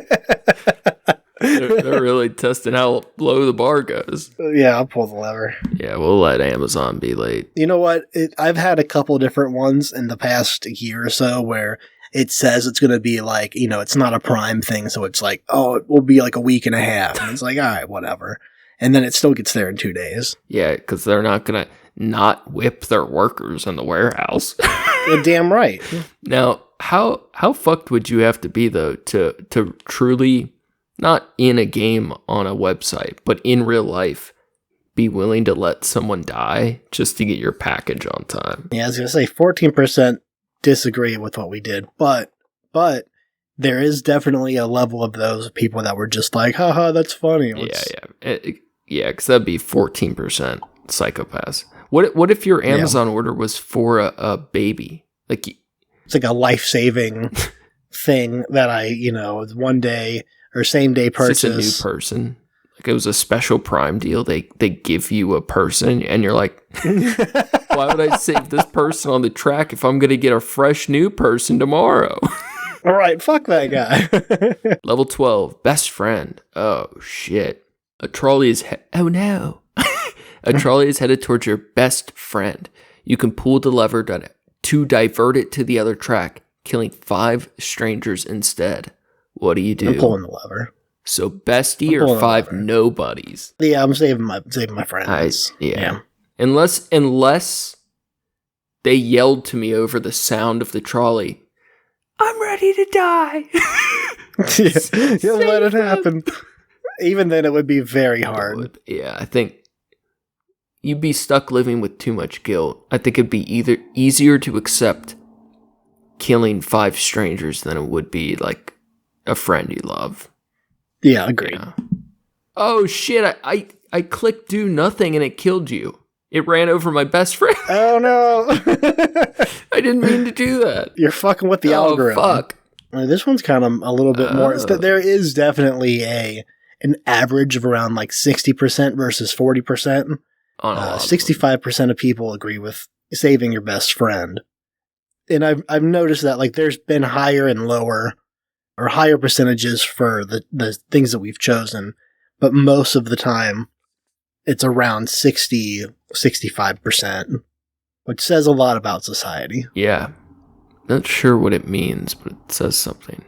They're really testing how low the bar goes. Yeah, I'll pull the lever. Yeah, we'll let Amazon be late. You know what? I've had a couple different ones in the past year or so where it says it's going to be like, it's not a Prime thing, so it's like, oh, it will be like a week and a half. And it's like, all right, whatever. And then it still gets there in 2 days. Yeah, because they're not going to not whip their workers in the warehouse. You're damn right. Now, how fucked would you have to be, though, to truly, not in a game on a website, but in real life, be willing to let someone die just to get your package on time? Yeah, I was going to say 14% disagree with what we did, but there is definitely a level of those people that were just like, haha, that's funny. Yeah, because that'd be 14% psychopaths. What if your Amazon order was for a baby? Like, it's like a life-saving thing that I, one day or same day purchase. It's just a new person. Like, it was a special Prime deal. They give you a person, and you're like, why would I save this person on the track if I'm going to get a fresh new person tomorrow? All right, fuck that guy. Level 12, best friend. Oh, shit. A trolley is... oh, no. A trolley is headed towards your best friend. You can pull the lever to divert it to the other track, killing 5 strangers instead. What do you do? I'm pulling the lever. So bestie or 5 nobodies? Yeah, I'm saving my friends. Yeah. Unless they yelled to me over the sound of the trolley, I'm ready to die. You'll let it happen. Even then, it would be very hard. I think you'd be stuck living with too much guilt. I think it'd be either easier to accept killing 5 strangers than it would be like a friend you love. Yeah, agreed. Yeah. Oh shit! I clicked do nothing and it killed you. It ran over my best friend. Oh no! I didn't mean to do that. You're fucking with the algorithm. Fuck. This one's kind of a little bit more. There is definitely an average of around like 60% versus 40%. 65% of people agree with saving your best friend, and I've noticed that like there's been higher and lower, or higher percentages for the things that we've chosen, but most of the time it's around 65%, which says a lot about society. Yeah. Not sure what it means, but it says something.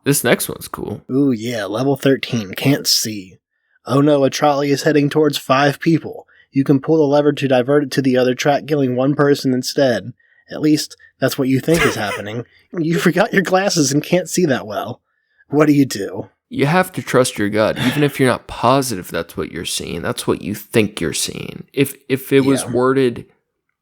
This next one's cool. Ooh, yeah, level 13, can't see. Oh no, a trolley is heading towards 5 people. You can pull the lever to divert it to the other track, killing 1 person instead. At least, that's what you think is happening. You forgot your glasses and can't see that well. What do you do? You have to trust your gut, even if you're not positive that's what you're seeing. That's what you think you're seeing. If it was worded,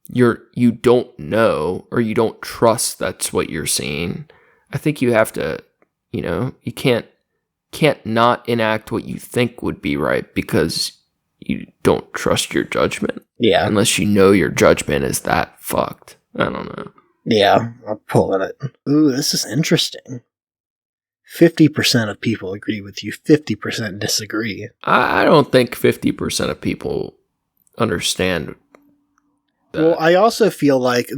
you don't know, or you don't trust that's what you're seeing, I think you have to, you can't not enact what you think would be right because you don't trust your judgment. Yeah. Unless you know your judgment is that fucked. I don't know. Yeah, I'm pulling it. Ooh, this is interesting. 50% of people agree with you, 50% disagree. I don't think 50% of people understand that. Well, I also feel like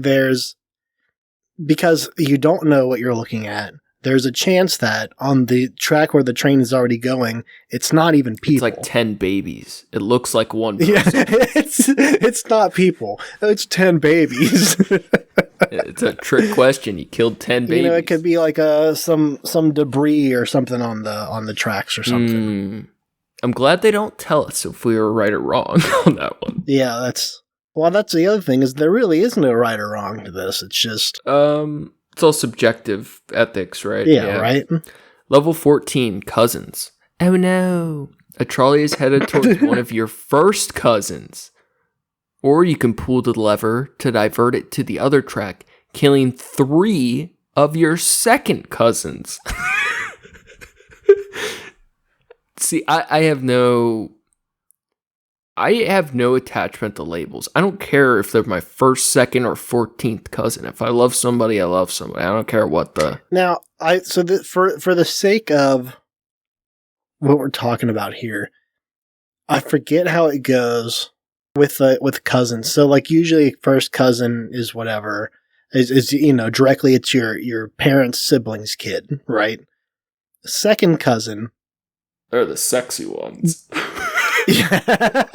because you don't know what you're looking at, there's a chance that on the track where the train is already going, it's not even people. It's like 10 babies. It looks like one person. Yeah, it's not people. It's 10 babies. It's a trick question. You killed 10 babies. It could be like some debris or something on the tracks or something. I'm glad they don't tell us if we were right or wrong on that one. Yeah, that's the other thing, is there really isn't a right or wrong to this. It's just it's all subjective ethics, right? Yeah, right. Level 14, cousins. Oh no. A trolley is headed towards one of your first cousins. Or you can pull the lever to divert it to the other track, killing 3 of your second cousins. See, I have no attachment to labels. I don't care if they're my first, second, or 14th cousin. If I love somebody, I love somebody. I don't care what the... Now, for the sake of what we're talking about here, I forget how it goes with cousins. So, like, usually first cousin is whatever. Is directly it's your parents' siblings' kid, right? Second cousin... They're the sexy ones. Yeah.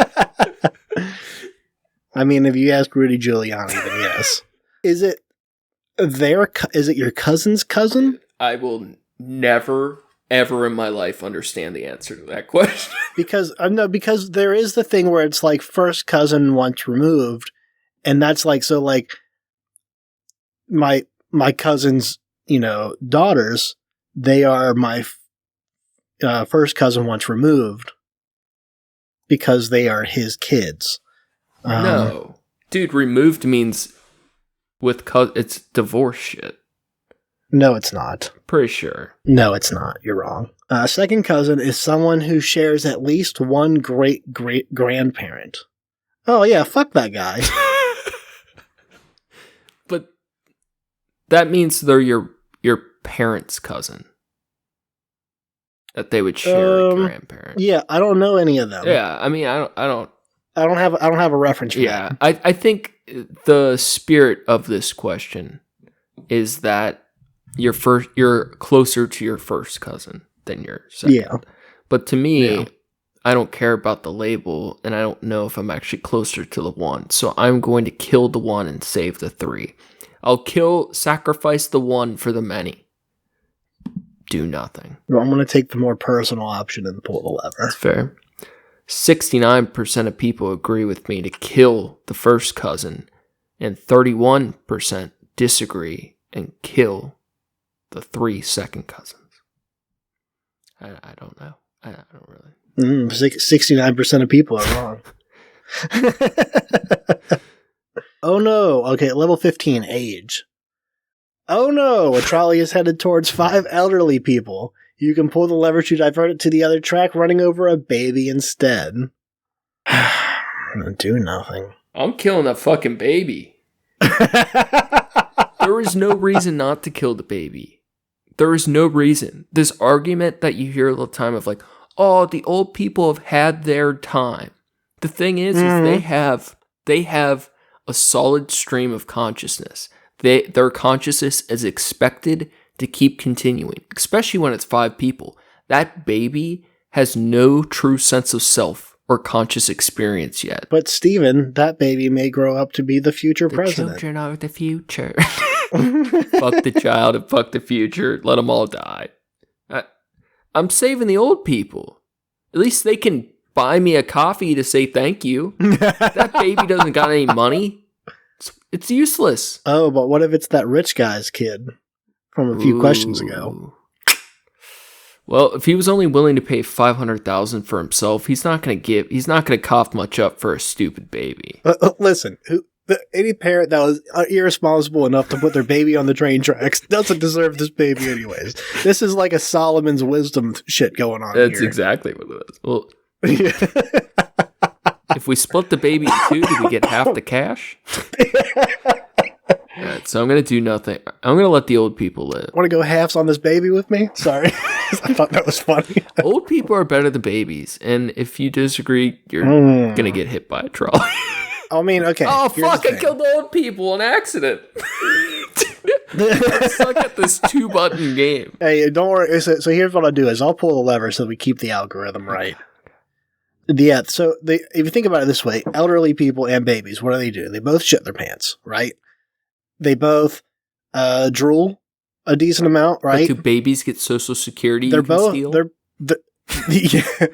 I mean, if you ask Rudy Giuliani, then yes. Is it your cousin's cousin? I will never, ever in my life understand the answer to that question. Because there is the thing where it's like first cousin once removed, and that's like, so like my cousin's, daughters, they are my first cousin once removed because they are his kids. No. Dude, removed means it's divorce shit. No, it's not. Pretty sure. No, it's not. You're wrong. Second cousin is someone who shares at least one great-great-grandparent. Oh, yeah, fuck that guy. But that means they're your parents' cousin. That they would share a grandparent. Yeah, I don't know any of them. Yeah, I mean, I don't have a reference for that. I think the spirit of this question is that you're closer to your first cousin than your second. Yeah. But to me, I don't care about the label, and I don't know if I'm actually closer to the one. So I'm going to kill the one and save the 3. I'll sacrifice the one for the many. Do nothing. Well, I'm going to take the more personal option and pull the lever. That's fair. 69% of people agree with me to kill the first cousin, and 31% disagree and kill the 3 second cousins. I don't know. I don't really. 69% of people are wrong. Oh no. Okay, level 15, age. Oh no, a trolley is headed towards 5 elderly people. You can pull the lever to divert it to the other track, running over a baby instead. I'm gonna do nothing. I'm killing a fucking baby. There is no reason not to kill the baby. There is no reason. This argument that you hear all the time of like, oh, the old people have had their time. The thing is they have a solid stream of consciousness. Their consciousness is expected to keep continuing, especially when it's 5 people. That baby has no true sense of self or conscious experience yet. But Steven, that baby may grow up to be the future president. The children are the future. Fuck the child and fuck the future. Let them all die. I'm saving the old people. At least they can buy me a coffee to say thank you. That baby doesn't got any money. It's useless. Oh, but what if it's that rich guy's kid from a few questions ago? Well, if he was only willing to pay $500,000 for himself, he's not going to cough much up for a stupid baby. Listen, any parent that was irresponsible enough to put their baby on the train tracks doesn't deserve this baby anyways. This is like a Solomon's wisdom shit going on here. That's exactly what it is. Well, if we split the baby in 2, do we get half the cash? All right, so I'm going to do nothing. I'm going to let the old people live. Want to go halves on this baby with me? Sorry. I thought that was funny. Old people are better than babies. And if you disagree, you're going to get hit by a trolley. I mean, okay. Oh, fuck, I killed the old people in an accident. I suck at this 2-button game. Hey, don't worry. So here's what I'll do is I'll pull the lever so we keep the algorithm right. Yeah, so if you think about it this way, elderly people and babies, what do? They both shit their pants, right? They both drool a decent amount, right? But do babies get Social Security? They're both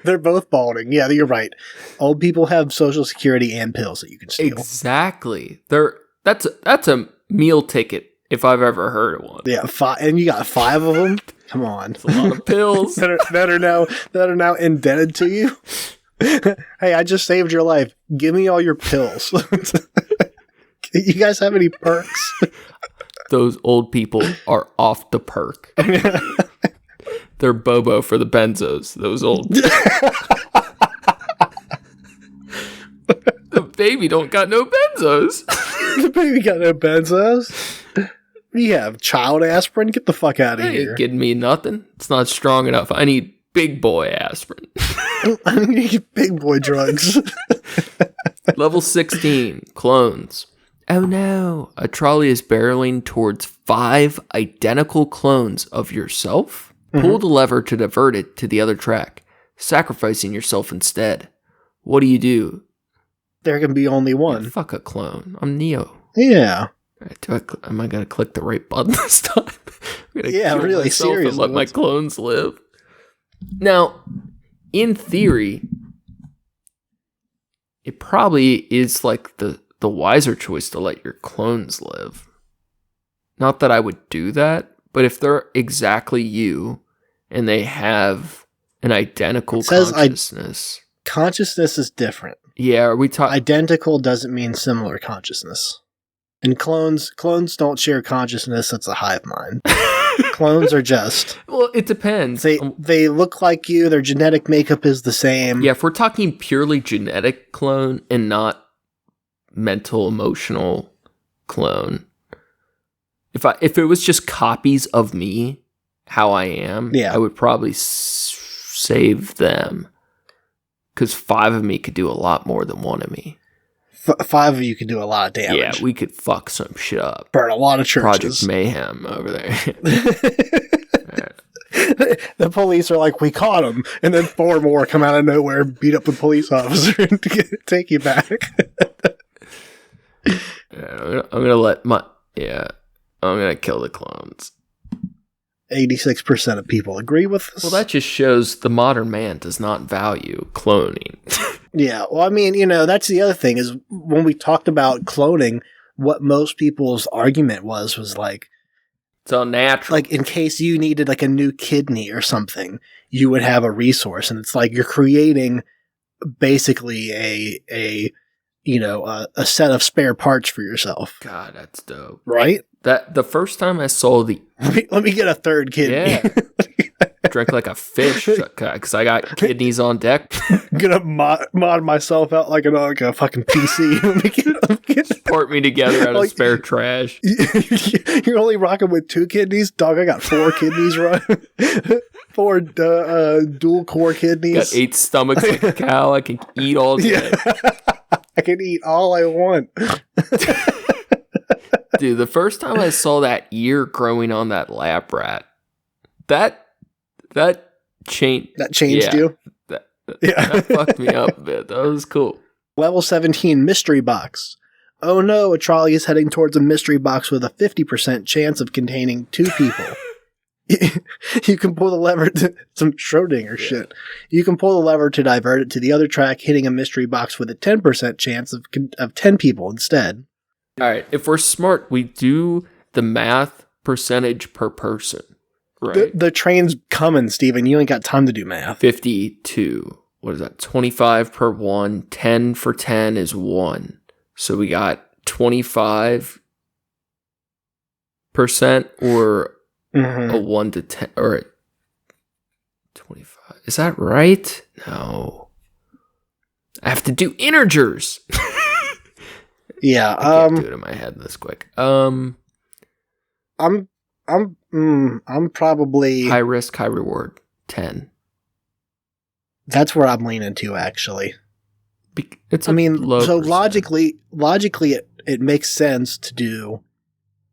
they're both balding. Yeah, you're right. Old people have Social Security and pills that you can steal. Exactly. That's a meal ticket if I've ever heard of one. Yeah, and you got 5 of them. Come on, it's a lot of pills that are now indebted to you. Hey, I just saved your life. Give me all your pills. You guys have any perks? Those old people are off the perk. They're Bobo for the benzos. Those old. The baby don't got no benzos. The baby got no benzos. You have child aspirin. Get the fuck out of here. Ain't getting me nothing. It's not strong enough. I need big boy aspirin. I need big boy drugs. Level 16, clones. Oh no, a trolley is barreling towards 5 identical clones of yourself? Mm-hmm. Pull the lever to divert it to the other track, sacrificing yourself instead. What do? There can be only one. Yeah, fuck a clone. I'm Neo. Yeah. Am I going to click the right button this time? Yeah, really, seriously. And let my clones live. Now, in theory, it probably is like the wiser choice to let your clones live. Not that I would do that, but if they're exactly you and they have an identical consciousness. Consciousness is different. Yeah, are we talking? Identical doesn't mean similar consciousness. And clones don't share consciousness. It's a hive mind. Clones are just... Well, it depends. They look like you. Their genetic makeup is the same. Yeah, if we're talking purely genetic clone and not mental, emotional clone. If it was just copies of me, how I am, I would probably save them. Because 5 of me could do a lot more than 1 of me. 5 of you could do a lot of damage. Yeah, we could fuck some shit up. Burn a lot of churches. Project Mayhem over there. The police are like, we caught him. And then 4 more come out of nowhere, beat up the police officer, and take you back. I'm going to kill the clones. 86% of people agree with this. Well, that just shows the modern man does not value cloning. Yeah, well, I mean, that's the other thing is when we talked about cloning, what most people's argument was like, it's unnatural. Like, in case you needed like a new kidney or something, you would have a resource, and it's like you're creating basically a set of spare parts for yourself. God, that's dope. Right? That the first time I saw let me get a third kidney. Yeah. Drank like a fish because I got kidneys on deck. I'm gonna mod myself out like a fucking PC. Part me together out of spare trash. You're only rocking with 2 kidneys, dog. I got 4 kidneys running. 4 dual core kidneys. Got 8 stomachs like a cow. I can eat all day. Yeah. I can eat all I want. Dude, the first time I saw that ear growing on that lab rat, that changed. That changed you? That fucked me up a bit. That was cool. Level 17, mystery box. Oh no, a trolley is heading towards a mystery box with a 50% chance of containing 2 people. You can pull the lever to some Schrodinger shit. You can pull the lever to divert it to the other track, hitting a mystery box with a 10% chance of 10 people instead. All right, if we're smart, we do the math percentage per person, right? The train's coming, Steven. You ain't got time to do math. 52. What is that? 25 per 1. 10 for 10 is 1. So we got 25% or a 1 to 10 or 25. Is that right? No. I have to do integers. Yeah. I can't do it in my head this quick. I'm probably high risk, high reward. 10. That's where I'm leaning to, actually. It's I mean, low so percent. logically, it makes sense to do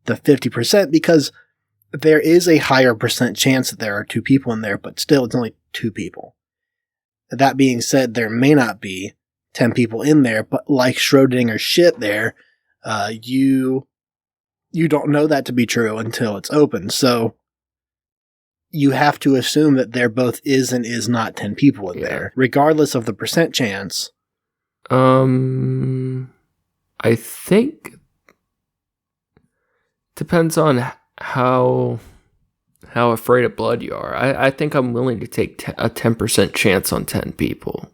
the 50% because there is a higher percent chance that there are 2 people in there, but still, it's only 2 people. That being said, there may not be 10 people in there, but like Schrodinger's shit there, you don't know that to be true until it's open. So you have to assume that there both is and is not 10 people in there, regardless of the percent chance. I think depends on how afraid of blood you are. I think I'm willing to take a 10% chance on 10 people.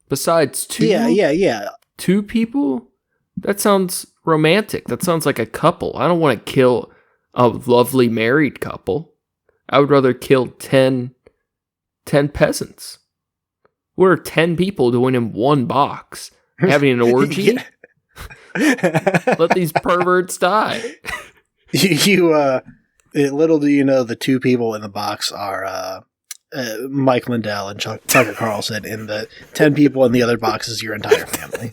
Besides 2, yeah. 2 people? That sounds romantic. That sounds like a couple. I don't want to kill a lovely married couple. I would rather kill 10 peasants. What are 10 people doing in one box? Having an orgy? Let these perverts die. Little do you know, the 2 people in the box are Mike Lindell and Tucker Carlson, and the 10 people in the other box is your entire family.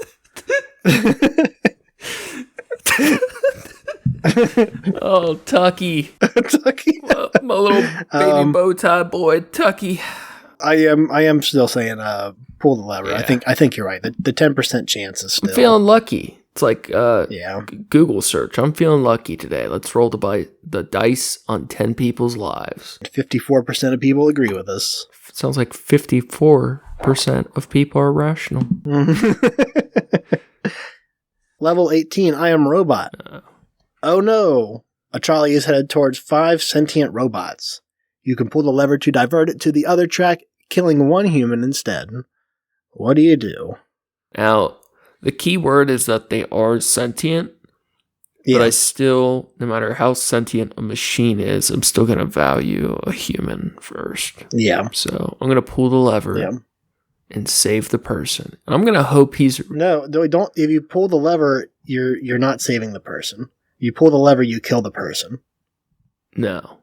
Oh, Tucky. Tucky. My little baby bow tie boy, Tucky. I am still saying pull the lever. Yeah. I think you're right. The 10% chance is still. I'm feeling lucky. It's like yeah. Google search. I'm feeling lucky today. Let's roll the dice on 10 people's lives. 54% of people agree with us. Sounds like 54% of people are rational. Level 18, I am robot. Oh no! A trolley is headed towards 5 sentient robots. You can pull the lever to divert it to the other track, killing 1 human instead. What do you do? Now, the key word is that they are sentient, but I still, no matter how sentient a machine is, I'm still going to value a human first. Yeah. So I'm going to pull the lever and save the person. I'm going to hope he's... No, don't. If you pull the lever, you're not saving the person. You pull the lever, you kill the person. No.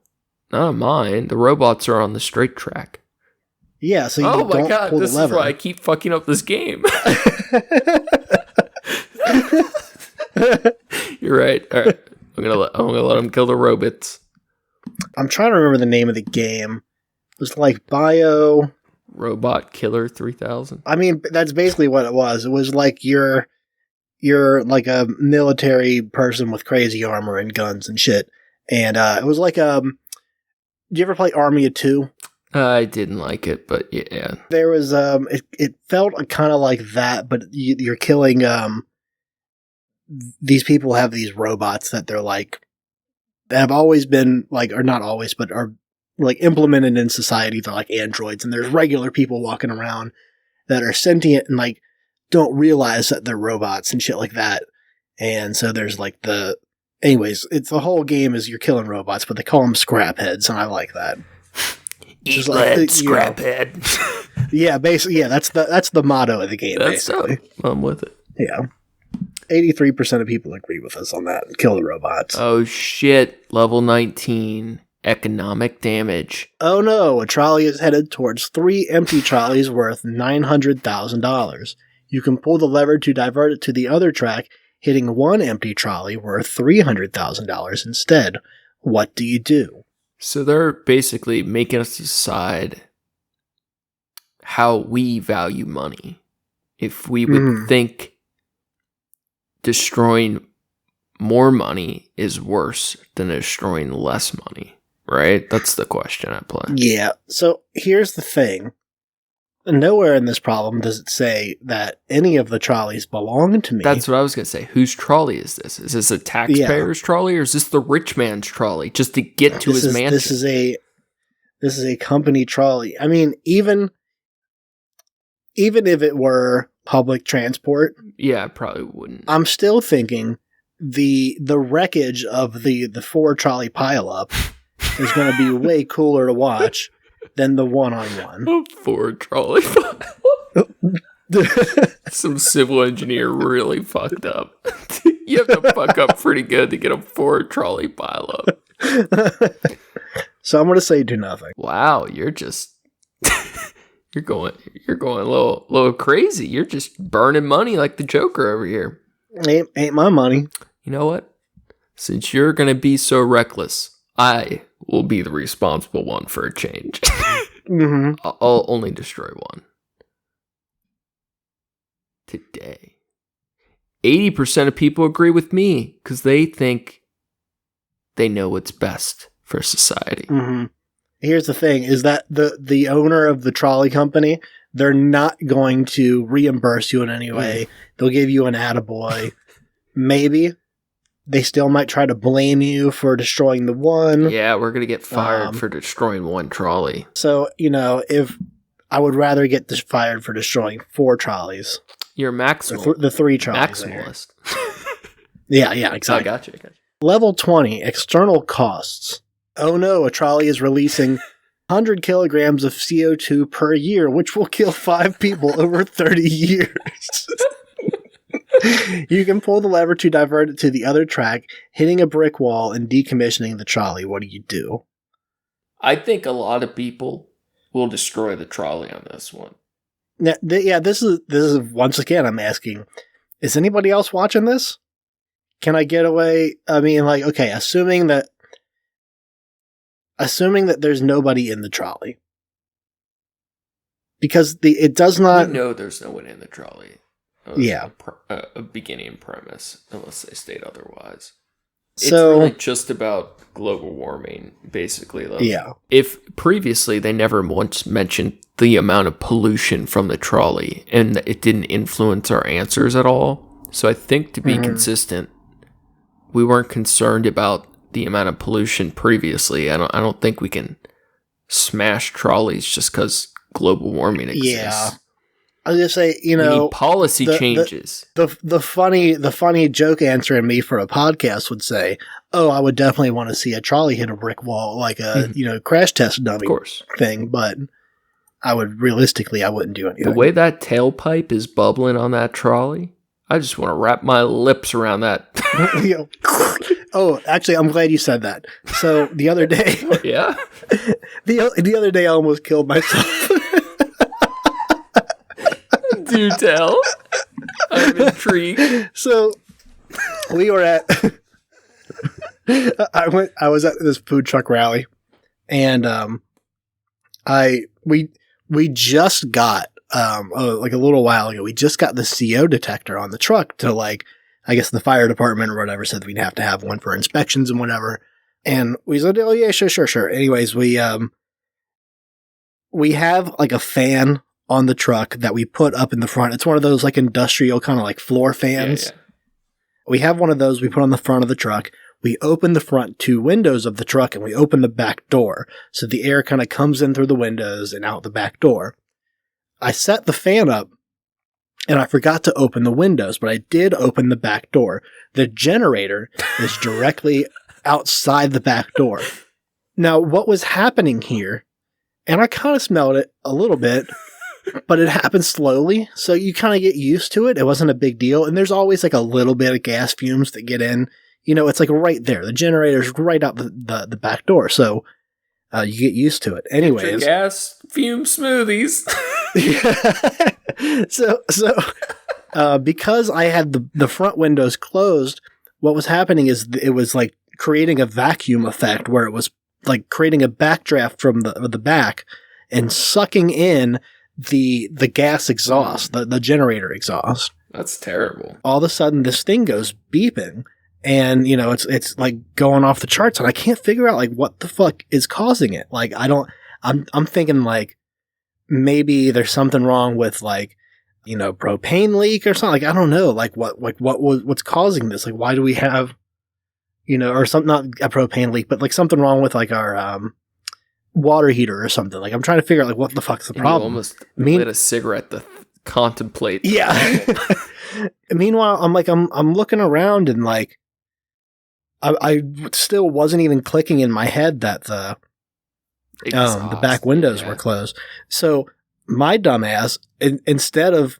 Not mine. The robots are on the straight track. Yeah, so you don't pull the lever. This is why I keep fucking up this game. You're right. All right. I'm gonna let them kill the robots. I'm trying to remember the name of the game. It was like Bio Robot Killer 3000. I mean, that's basically what it was. It was like you're like a military person with crazy armor and guns and shit. And it was like did you ever play Army of Two? I didn't like it, but yeah. There was it felt kind of like that, but you're killing these people have these robots that they're like have always been like, or not always, but are like implemented in society. They're like androids, and there's regular people walking around that are sentient and like don't realize that they're robots and shit like that. And so there's like anyways, it's the whole game is you're killing robots, but they call them scrap heads, and I like that. Eat lead, scrap head. Yeah, basically, yeah, that's the motto of the game. That's basically. I'm with it. Yeah. 83% of people agree with us on that. Kill the robots. Oh shit. Level 19. Economic damage. Oh no, a trolley is headed towards 3 empty trolleys worth $900,000. You can pull the lever to divert it to the other track, hitting 1 empty trolley worth $300,000 instead. What do you do? So they're basically making us decide how we value money. If we would think destroying more money is worse than destroying less money, right? That's the question at play. Yeah. So here's the thing. Nowhere in this problem does it say that any of the trolleys belong to me. That's what I was going to say. Whose trolley is this? Is this a taxpayer's trolley, or is this the rich man's trolley just to get to his mansion? This is a company trolley. I mean, even if it were public transport, yeah, I probably wouldn't. I'm still thinking the wreckage of the 4 trolley pileup is going to be way cooler to watch than the one-on-one. 4 trolley. Some civil engineer really fucked up. You have to fuck up pretty good to get a 4-trolley pileup. So I'm going to say do nothing. Wow, you're just you're going a little crazy. You're just burning money like the Joker over here. Ain't my money. You know what? Since you're going to be so reckless, I will be the responsible one for a change. Mm-hmm. I'll only destroy one. Today. 80% of people agree with me because they think they know what's best for society. Mm-hmm. Here's the thing, is that the owner of the trolley company, they're not going to reimburse you in any way. They'll give you an attaboy. Maybe. They still might try to blame you for destroying the one. Yeah, we're going to get fired for destroying one trolley. So, if I would rather get fired for destroying 4 trolleys. You're maximal. The 3 trolleys. Maximalist. Yeah, exactly. I got you. Level 20, external costs. Oh no, a trolley is releasing 100 kilograms of CO2 per year, which will kill 5 people over 30 years. You can pull the lever to divert it to the other track, hitting a brick wall and decommissioning the trolley. What do you do? I think a lot of people will destroy the trolley on this one. Now, this is once again, I'm asking, is anybody else watching this? Can I get away? I mean, like, okay, assuming that there's nobody in the trolley. Because it does not... We know there's no one in the trolley. Yeah. A beginning premise, unless they state otherwise. So, it's really just about global warming, basically. Like, yeah. If previously they never once mentioned the amount of pollution from the trolley, and it didn't influence our answers at all. So I think to be consistent, we weren't concerned about the amount of pollution previously. I don't think we can smash trolleys just because global warming exists. Yeah. I was gonna say, we need policy changes. The funny joke answer in me for a podcast would say, "Oh, I would definitely want to see a trolley hit a brick wall, like a crash test dummy thing." But I wouldn't do anything. The way that tailpipe is bubbling on that trolley, I just want to wrap my lips around that. Oh, actually, I'm glad you said that. So the other day, yeah, the other day, I almost killed myself. Do tell. I'm intrigued. So we were at. I was at this food truck rally, and we just got like a little while ago. We just got the CO detector on the truck to, like, I guess the fire department or whatever said we'd have to have one for inspections and whatever. And we said, "Oh yeah, sure." Anyways, we have like a fan on the truck that we put up in the front. It's one of those like industrial kind of like floor fans. Yeah. We have one of those we put on the front of the truck. We open the front 2 windows of the truck and we open the back door. So the air kind of comes in through the windows and out the back door. I set the fan up and I forgot to open the windows, but I did open the back door. The generator is directly outside the back door. Now, what was happening here, and I kind of smelled it a little bit, but it happened slowly, so you kind of get used to it. It wasn't a big deal, and there's always like a little bit of gas fumes that get in. It's like right there. The generator's right out the back door, so you get used to it. Anyways, gas fume smoothies. So because I had the front windows closed, what was happening is it was like creating a vacuum effect where it was like creating a backdraft from the back and sucking in the gas exhaust, the generator exhaust. That's terrible. All of a sudden, this thing goes beeping, and it's like going off the charts, and I can't figure out like what the fuck is causing it. Like I'm thinking like maybe there's something wrong with like propane leak or something. Like I don't know, like what's causing this? Like why do we have or something, not a propane leak, but like something wrong with like our water heater or something. Like I'm trying to figure out like what the fuck's the problem. You almost lit a cigarette to contemplate. Yeah. Meanwhile, I'm looking around and like I still wasn't even clicking in my head that the back windows were closed. So my dumbass, instead of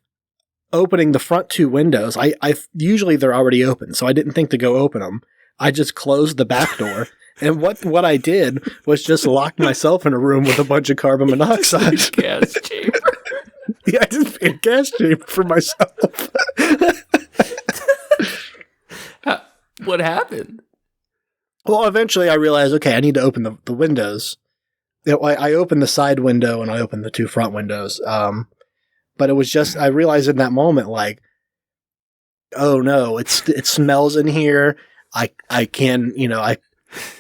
opening the front two windows. I usually they're already open, so I didn't think to go open them. I just closed the back door, and what I did was just lock myself in a room with a bunch of carbon monoxide. Gas chamber. Yeah, I just made a gas chamber for myself. What happened? Well, eventually I realized, okay, I need to open the windows. I opened the side window and I opened the two front windows. But it was just, I realized in that moment, like, oh no, it smells in here. I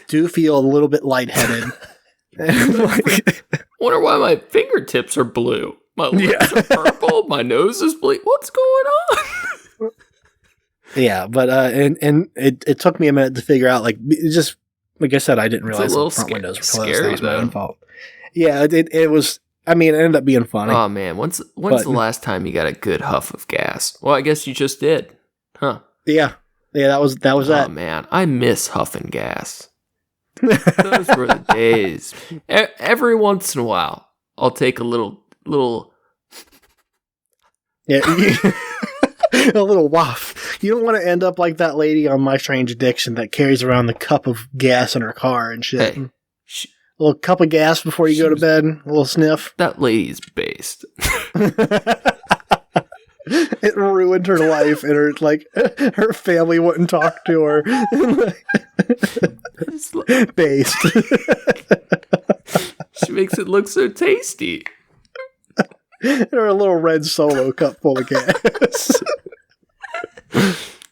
do feel a little bit lightheaded. Wonder why my fingertips are blue. My lips are purple. My nose is blue. What's going on? Yeah, but and it took me a minute to figure out, like, it just, like I said, I didn't realize the front windows were closed. Scary, that was my own fault. Yeah, it was. I mean, it ended up being funny. Oh man, when's the last time you got a good huff of gas? Well, I guess you just did, huh? Yeah, that was that. Oh man, I miss huffing gas. Those were the days. Every once in a while, I'll take a little. Yeah, a little waft. You don't want to end up like that lady on My Strange Addiction that carries around the cup of gas in her car and shit. Hey, a little cup of gas before you go to bed, a little sniff. That lady's based. It ruined her life, and her family wouldn't talk to her. Based. She makes it look so tasty. Or a little red Solo cup full of gas.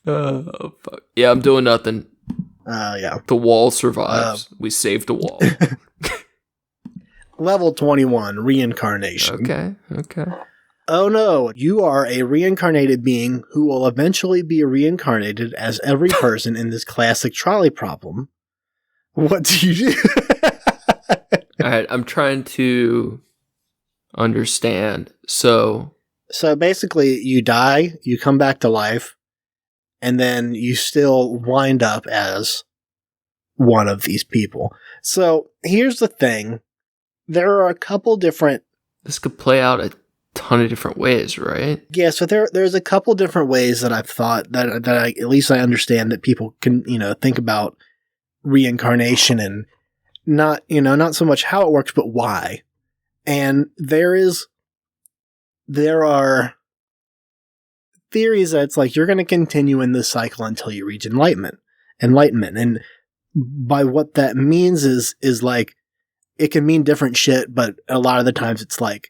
Oh fuck! Yeah, I'm doing nothing. Yeah. The wall survives. We saved the wall. Level 21, reincarnation. Okay. Oh no, you are a reincarnated being who will eventually be reincarnated as every person in this classic trolley problem. What do you do? Alright, I'm trying to understand. So basically, you die, you come back to life, and then you still wind up as one of these people. So here's the thing. There are a couple different... This could play out a ton of different ways, right? Yeah, so there's a couple different ways that I've thought that I, at least I understand that people can, think about reincarnation, and not so much how it works, but why. And there are theories that it's like you're going to continue in this cycle until you reach enlightenment. And by what that means is like, it can mean different shit, but a lot of the times it's like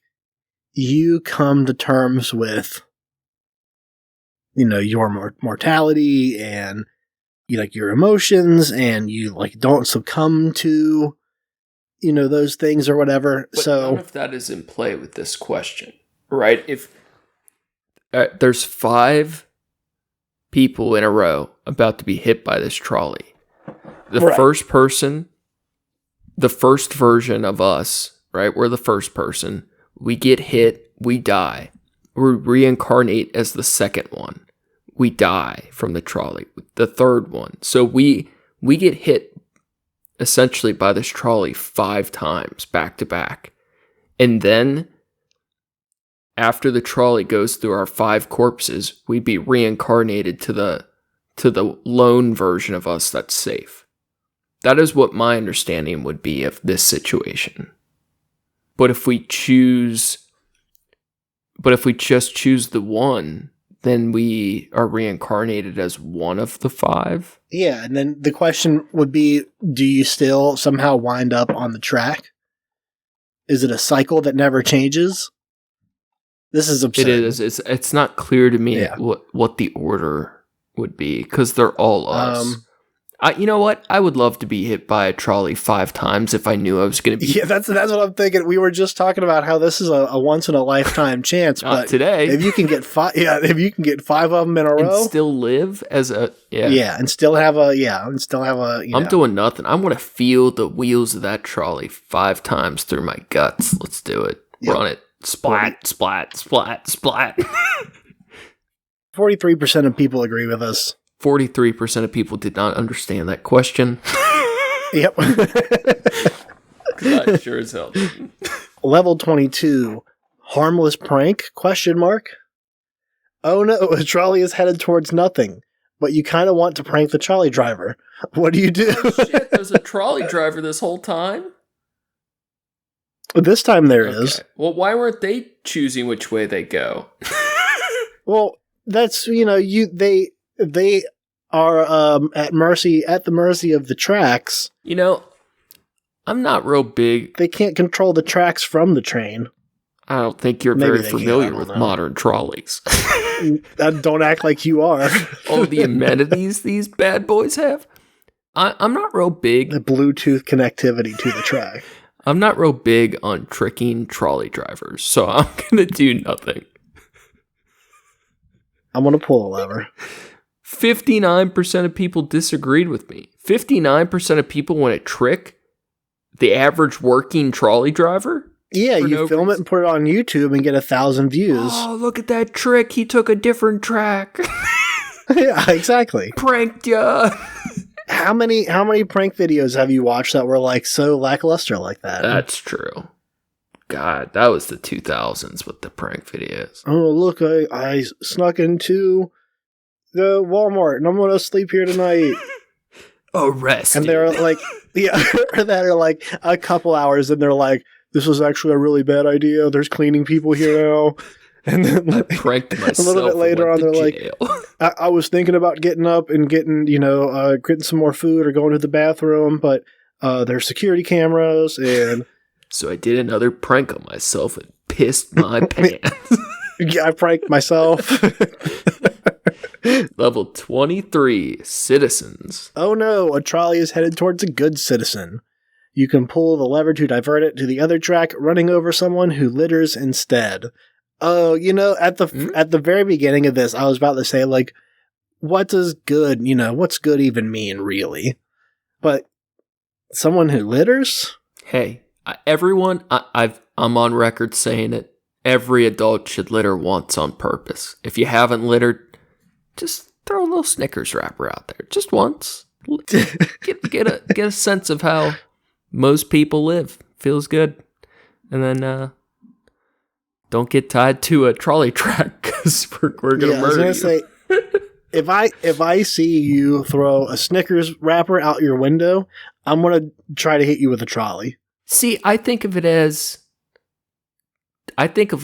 you come to terms with, your mortality and your emotions, and you don't succumb to, those things or whatever. But so none of that is in play with this question, right? If there's 5 people in a row about to be hit by this trolley, the first person, the first version of us, right? We're the first person. We get hit, we die. We reincarnate as the second one. We die from the trolley. The third one. So we get hit essentially by this trolley 5 times back to back. And then after the trolley goes through our 5 corpses, we'd be reincarnated to the lone version of us that's safe. That is what my understanding would be of this situation. But if we just choose the one, then we are reincarnated as one of the 5. Yeah, and then the question would be, do you still somehow wind up on the track? Is it a cycle that never changes? This is absurd. It is. It's not clear to me what the order would be, because they're all us. You know what? I would love to be hit by a trolley 5 times if I knew I was going to be. Yeah, that's what I'm thinking. We were just talking about how this is a once in a lifetime chance. But today, if you can get 5, if you can get 5 of them in a row, and still live as a and still have a I'm doing nothing. I want to feel the wheels of that trolley 5 times through my guts. Let's do it. Yep. Run it. Splat, splat, splat, splat. 43% of people agree with us. 43% of people did not understand that question. Yep. I sure as hell didn't. Level 22, harmless prank, question mark. Oh no, a trolley is headed towards nothing, but you kind of want to prank the trolley driver. What do you do? Oh, shit, there's a trolley driver this whole time? This time there is. Well, why weren't they choosing which way they go? Well, that's, they are at the mercy of the tracks. I'm not real big. They can't control the tracks from the train. I don't think you're very familiar with modern trolleys. Don't act like you are. All the amenities these bad boys have. I'm not real big. The Bluetooth connectivity to the track. I'm not real big on tricking trolley drivers, so I'm going to do nothing. I'm going to pull a lever. 59% of people disagreed with me. 59% of people want to trick the average working trolley driver? Yeah, you film it and put it on YouTube and get 1,000 views. Oh, look at that trick. He took a different track. Yeah, exactly. Pranked ya. How many prank videos have you watched that were like so lackluster like that? That's true. God, that was the 2000s with the prank videos. Oh, look, I snuck into the Walmart and I'm going to sleep here tonight. Arrested. And they're like, that are like a couple hours and they're like, this was actually a really bad idea. There's cleaning people here now. And then I pranked myself. A little bit later on, they're jail. like, I was thinking about getting up and getting some more food or going to the bathroom, but there's security cameras and... So I did another prank on myself and pissed my pants. Yeah, I pranked myself. Level 23, citizens. Oh no, a trolley is headed towards a good citizen. You can pull the lever to divert it to the other track, running over someone who litters instead. Oh, at the very beginning of this, I was about to say, like, what does good, what's good even mean, really? But someone who litters? Hey, everyone, I'm on record saying it. Every adult should litter once on purpose. If you haven't littered, just throw a little Snickers wrapper out there, just once. Get a sense of how most people live. Feels good. And then don't get tied to a trolley track because we're gonna murder you. I was gonna say, if I see you throw a Snickers wrapper out your window, I'm gonna try to hit you with a trolley. See, I think of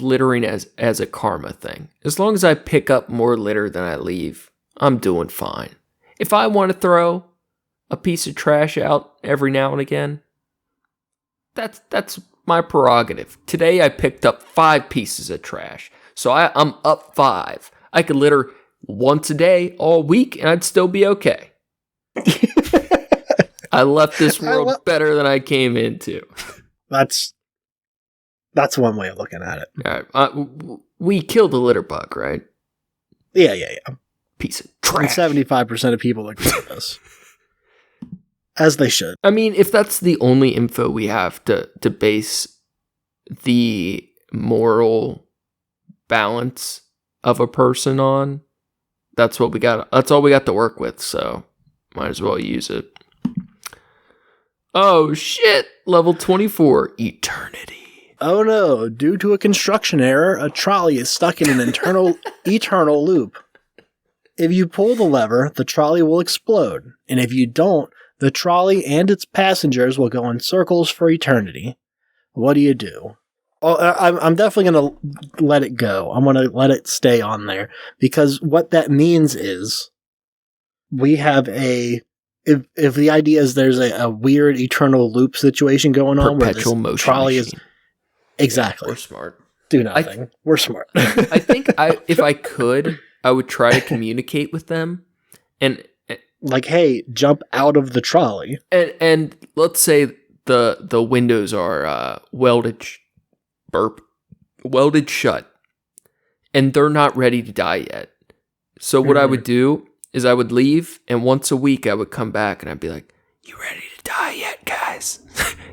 littering as a karma thing. As long as I pick up more litter than I leave, I'm doing fine. If I want to throw a piece of trash out every now and again, that's my prerogative. Today I picked up 5 pieces of trash, so I'm up 5. I could litter once a day all week, and I'd still be okay. I left this world better than I came into. That's one way of looking at it. All right. We killed the litter bug, right? Yeah. Piece of trash. And 75% of people agree with this. As they should. I mean, if that's the only info we have to base the moral balance of a person on, that's what we got. That's all we got to work with, so might as well use it. Oh shit! Level 24, eternity. Oh no, due to a construction error, a trolley is stuck in an eternal loop. If you pull the lever, the trolley will explode, and if you don't, the trolley and its passengers will go in circles for eternity. What do you do? Oh, I'm definitely going to let it go. I'm going to let it stay on there. Because what that means is we have if the idea is there's a weird eternal loop situation going on perpetual where motion trolley machine. Is... Exactly. Yeah, we're smart. Do nothing. We're smart. I think if I could, I would try to communicate with them and... Like, hey, jump out of the trolley. And let's say the windows are welded shut, and they're not ready to die yet. So what I would do is I would leave, and once a week I would come back, and I'd be like, "You ready to die yet, guys?"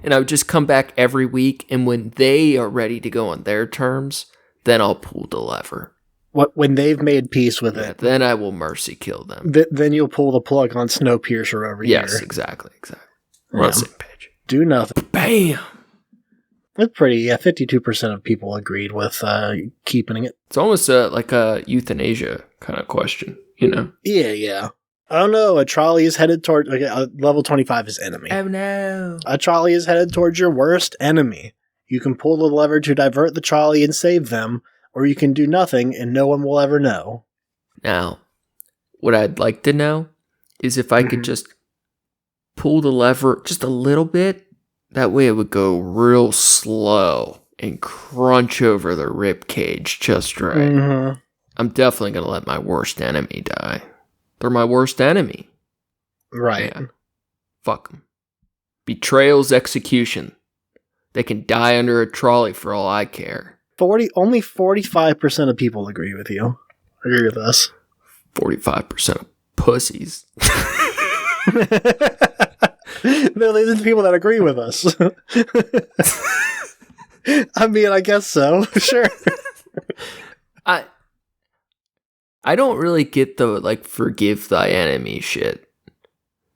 And I would just come back every week, and when they are ready to go on their terms, then I'll pull the lever. When they've made peace with it, then I will mercy kill them. Then you'll pull the plug on Snowpiercer over here. Yes, exactly. We're on the same page. Do nothing. Bam! That's pretty, yeah, 52% of people agreed with keeping it. It's almost like a euthanasia kind of question, you know? Yeah. Oh no, a trolley is headed toward, level 25 is enemy. Oh no. A trolley is headed towards your worst enemy. You can pull the lever to divert the trolley and save them, or you can do nothing and no one will ever know. Now, what I'd like to know is if I could just pull the lever just a little bit. That way it would go real slow and crunch over the rib cage just right. Mm-hmm. I'm definitely going to let my worst enemy die. They're my worst enemy. Right. Yeah. Fuck them. Betrayal's execution. They can die under a trolley for all I care. Only 45% of people agree with you. Agree with us. 45% of pussies. No, these are the people that agree with us. I mean, I guess so. Sure. I don't really get the forgive thy enemy shit.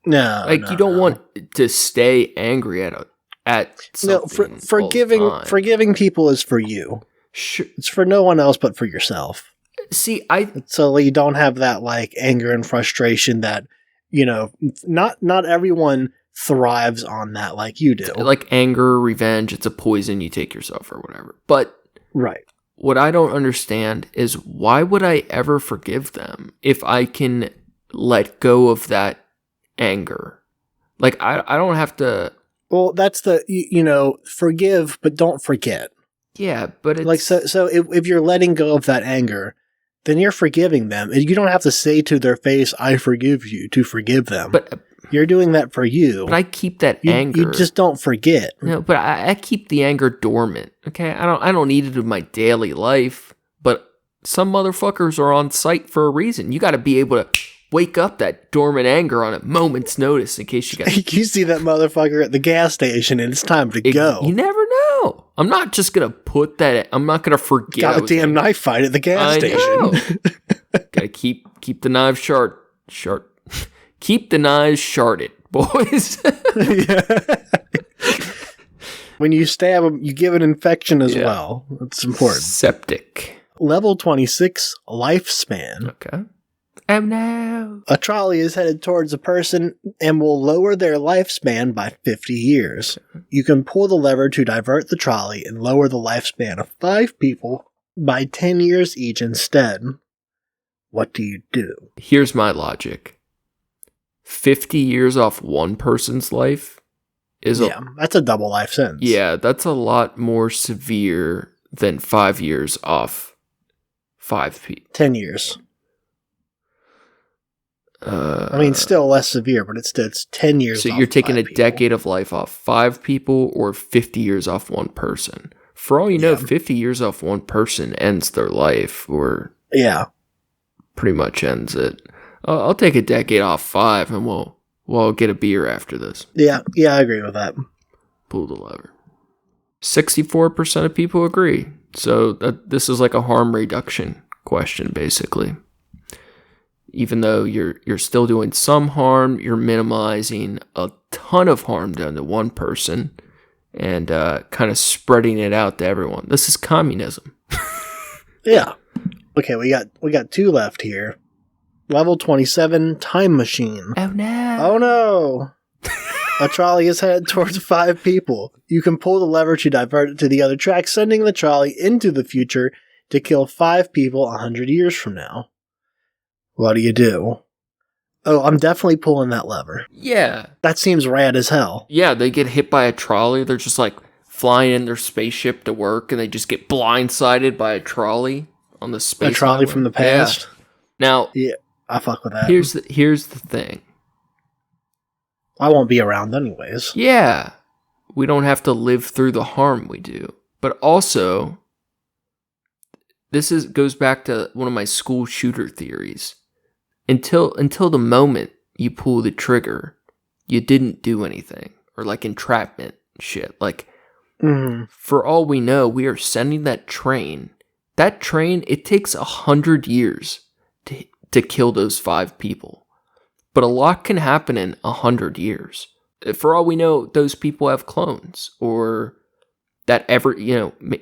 No, you don't want to stay angry at something. No, forgiving people is for you. Sure. It's for no one else but for yourself. See, so you don't have that anger and frustration that not everyone thrives on that like you do. Anger, revenge, it's a poison you take yourself or whatever. But right. What I don't understand is why would I ever forgive them if I can let go of that anger? I don't have to. Well, that's the forgive but don't forget. Yeah, but it's so if you're letting go of that anger, then you're forgiving them. And you don't have to say to their face, I forgive you, to forgive them. But you're doing that for you. But I keep that anger. You just don't forget. No, but I keep the anger dormant. Okay, I don't need it in my daily life. But some motherfuckers are on site for a reason. You got to be able to wake up that dormant anger on a moment's notice in case you got. You see that motherfucker at the gas station and it's time to go. You never know. I'm not just gonna put that. I'm not gonna forget. Got a damn knife fight at the gas station. Gotta keep the knives sharp. Keep the knives sharded, boys. When you stab them, you give an infection as well. It's important. Septic. Level 26, lifespan. Okay. Oh no. A trolley is headed towards a person and will lower their lifespan by 50 years. You can pull the lever to divert the trolley and lower the lifespan of 5 people by 10 years each instead. What do you do? Here's my logic. 50 years off one person's life is that's a double life sentence. Yeah, that's a lot more severe than 5 years off 5 people. 10 years. Still less severe, but it's 10 years. So you're taking a decade of life off 5 people or 50 years off one person. For all you know, 50 years off one person ends their life, or pretty much ends it. I'll take a decade off 5, and we'll get a beer after this. Yeah, I agree with that. Pull the lever. 64% of people agree. So this is like a harm reduction question, basically. Even though you're still doing some harm, you're minimizing a ton of harm done to one person and kind of spreading it out to everyone. This is communism. Yeah. Okay, we got 2 left here. Level 27, time machine. Oh no. Oh no. A trolley is headed towards 5 people. You can pull the lever to divert it to the other track, sending the trolley into the future to kill 5 people 100 years from now. What do you do? Oh, I'm definitely pulling that lever. Yeah. That seems rad as hell. Yeah, they get hit by a trolley. They're just flying in their spaceship to work, and they just get blindsided by a trolley on the space. A trolley highway. from the past. Yeah. Now, I fuck with that. Here's the thing. I won't be around anyways. Yeah. We don't have to live through the harm we do. But also, this goes back to one of my school shooter theories. Until the moment you pull the trigger, you didn't do anything. Or entrapment shit. For all we know, we are sending that train. That train, it takes 100 years to kill those 5 people. But a lot can happen in 100 years. For all we know, those people have clones. Or that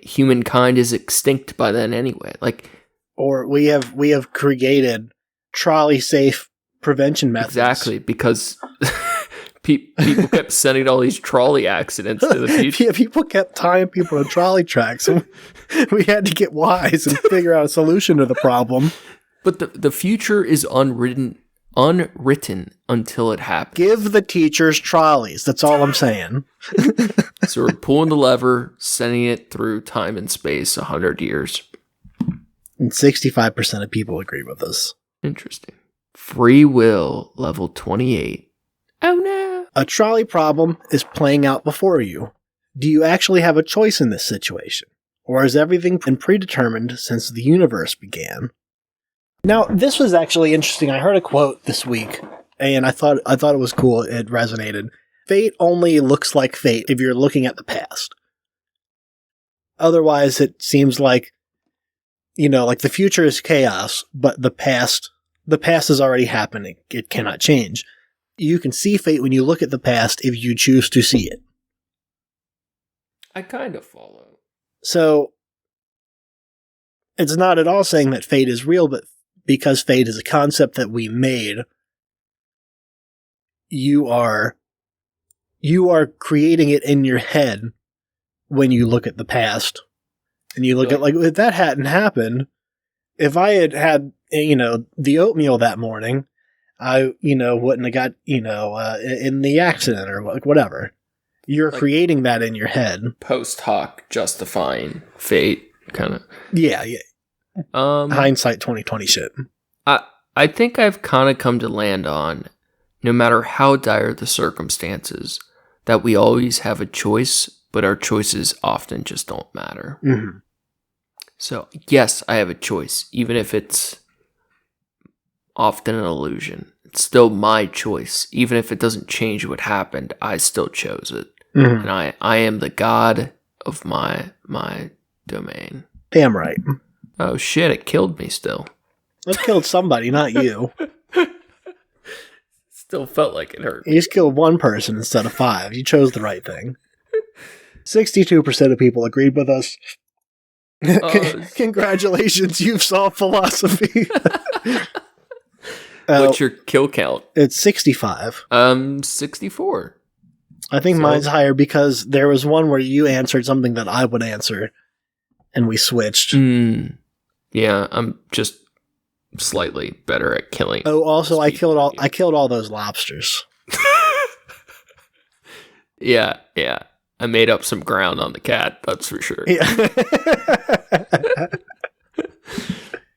humankind is extinct by then anyway. Like, or we have created trolley safe prevention methods. Exactly, because people kept sending all these trolley accidents to the future. Yeah, people kept tying people to trolley tracks, and we had to get wise and figure out a solution to the problem. But the future is unwritten until it happens. Give the teachers trolleys. That's all I'm saying. So we're pulling the lever, sending it through time and space 100 years. And 65% of people agree with us. Interesting. Free will, level 28. Oh no. A trolley problem is playing out before you. Do you actually have a choice in this situation? Or has everything been predetermined since the universe began? Now, this was actually interesting. I heard a quote this week, and I thought it was cool. It resonated. Fate only looks like fate if you're looking at the past. Otherwise, it seems like, like the future is chaos, but the past is already happening. It cannot change. You can see fate when you look at the past if you choose to see it. I kind of follow. So, it's not at all saying that fate is real, but because fate is a concept that we made, you are creating it in your head when you look at the past. And you look at, like, if that hadn't happened, if I had the oatmeal that morning, I, wouldn't have got, in the accident or whatever. You're creating that in your head. Post hoc justifying fate, kind of. Yeah. Hindsight 2020 shit. I think I've kind of come to land on, no matter how dire the circumstances, that we always have a choice, but our choices often just don't matter. Mm-hmm. So, yes, I have a choice, even if it's often an illusion. It's still my choice. Even if it doesn't change what happened, I still chose it. Mm-hmm. And I am the god of my domain. Damn right. Oh shit, it killed me still. It killed somebody, not you. Still felt like it hurt. You just killed one person instead of 5. You chose the right thing. 62% of people agreed with us. Congratulations, you've solved philosophy. What's your kill count? It's 65. 64. I think mine's higher because there was one where you answered something that I would answer, and we switched. Yeah, I'm just slightly better at killing. Oh, also, I killed all those lobsters. Yeah. I made up some ground on the cat, that's for sure. Yeah.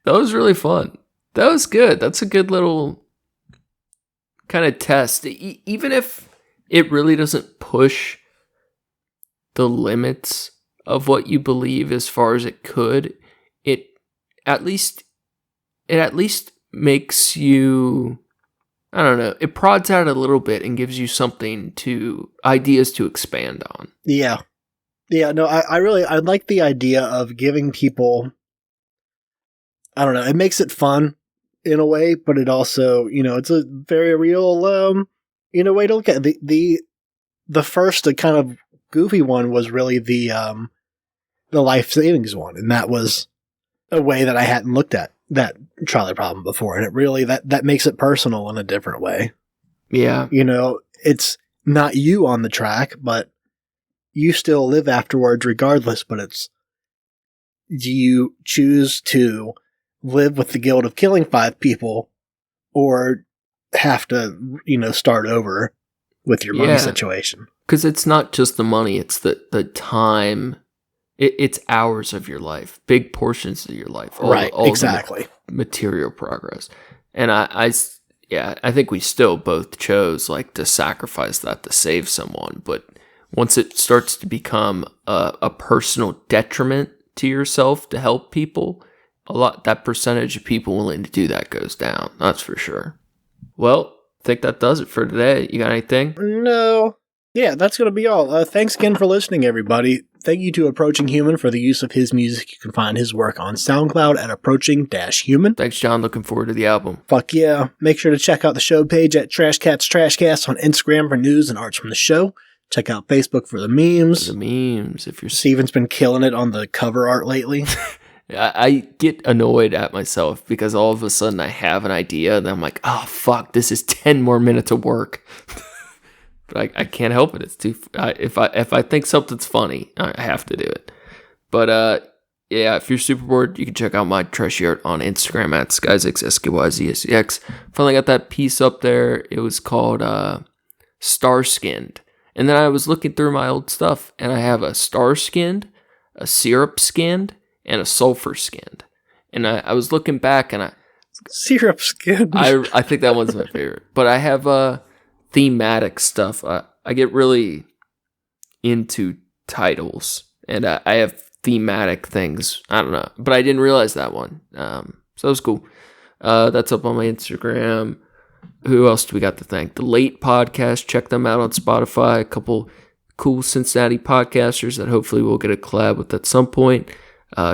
That was really fun. That was good. That's a good little kind of test. Even if it really doesn't push the limits of what you believe as far as it could, it at least makes you, I don't know, it prods out a little bit and gives you ideas to expand on. Yeah. Yeah, no, I like the idea of giving people, I don't know, it makes it fun in a way, but it also, it's a very real, way to look at it. The first kind of goofy one was really the life savings one, and that was a way that I hadn't looked at that trolley problem before, and it really, that makes it personal in a different way. Yeah. It's not you on the track, but you still live afterwards regardless, but do you choose to live with the guilt of killing 5 people or have to, start over with your money situation? Because it's not just the money, it's the time. It's hours of your life, big portions of your life. All exactly. Material progress. And I think we still both chose to sacrifice that to save someone. But once it starts to become a personal detriment to yourself to help people, that percentage of people willing to do that goes down. That's for sure. Well, I think that does it for today. You got anything? No. Yeah, that's going to be all. Thanks again for listening, everybody. Thank you to Approaching Human for the use of his music. You can find his work on SoundCloud at Approaching-Human. Thanks, John. Looking forward to the album. Fuck yeah. Make sure to check out the show page at Trashcats on Instagram for news and arts from the show. Check out Facebook for the memes. The memes. If you're Steven's been killing it on the cover art lately. I get annoyed at myself because all of a sudden I have an idea and I'm like, oh, fuck, this is 10 more minutes of work. But I can't help it. It's too. If I think something's funny, I have to do it. But yeah, if you're super bored, you can check out my trashy art on Instagram at Skyzix, SKYZSCX. Finally got that piece up there. It was called Star Skinned. And then I was looking through my old stuff, and I have a Star Skinned, a Syrup Skinned, and a Sulfur Skinned. And I was looking back, and Syrup Skinned. I think that one's my favorite. But I have thematic stuff. I get really into titles, and I have thematic things. I don't know, but I didn't realize that one. So that was cool. That's up on my Instagram. Who else do we got to thank? The Late Podcast. Check them out on Spotify. A couple cool Cincinnati podcasters that hopefully we'll get a collab with at some point.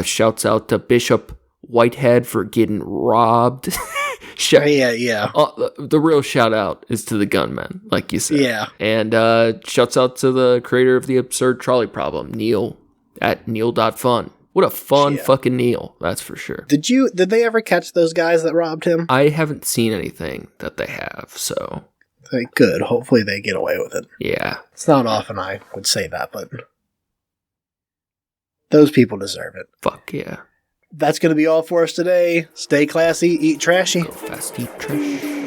Shouts out to Bishop Whitehead for getting robbed. Yeah. The real shout out is to the gunman, like you said. Yeah. And shouts out to the creator of the absurd trolley problem, Neil, at neil.fun. What a fun fucking Neil, that's for sure. Did they ever catch those guys that robbed him? I haven't seen anything that they have, so. Good. Hopefully they get away with it. Yeah. It's not often I would say that, but those people deserve it. Fuck yeah. That's going to be all for us today. Stay classy, eat trashy. Go fast, eat trash.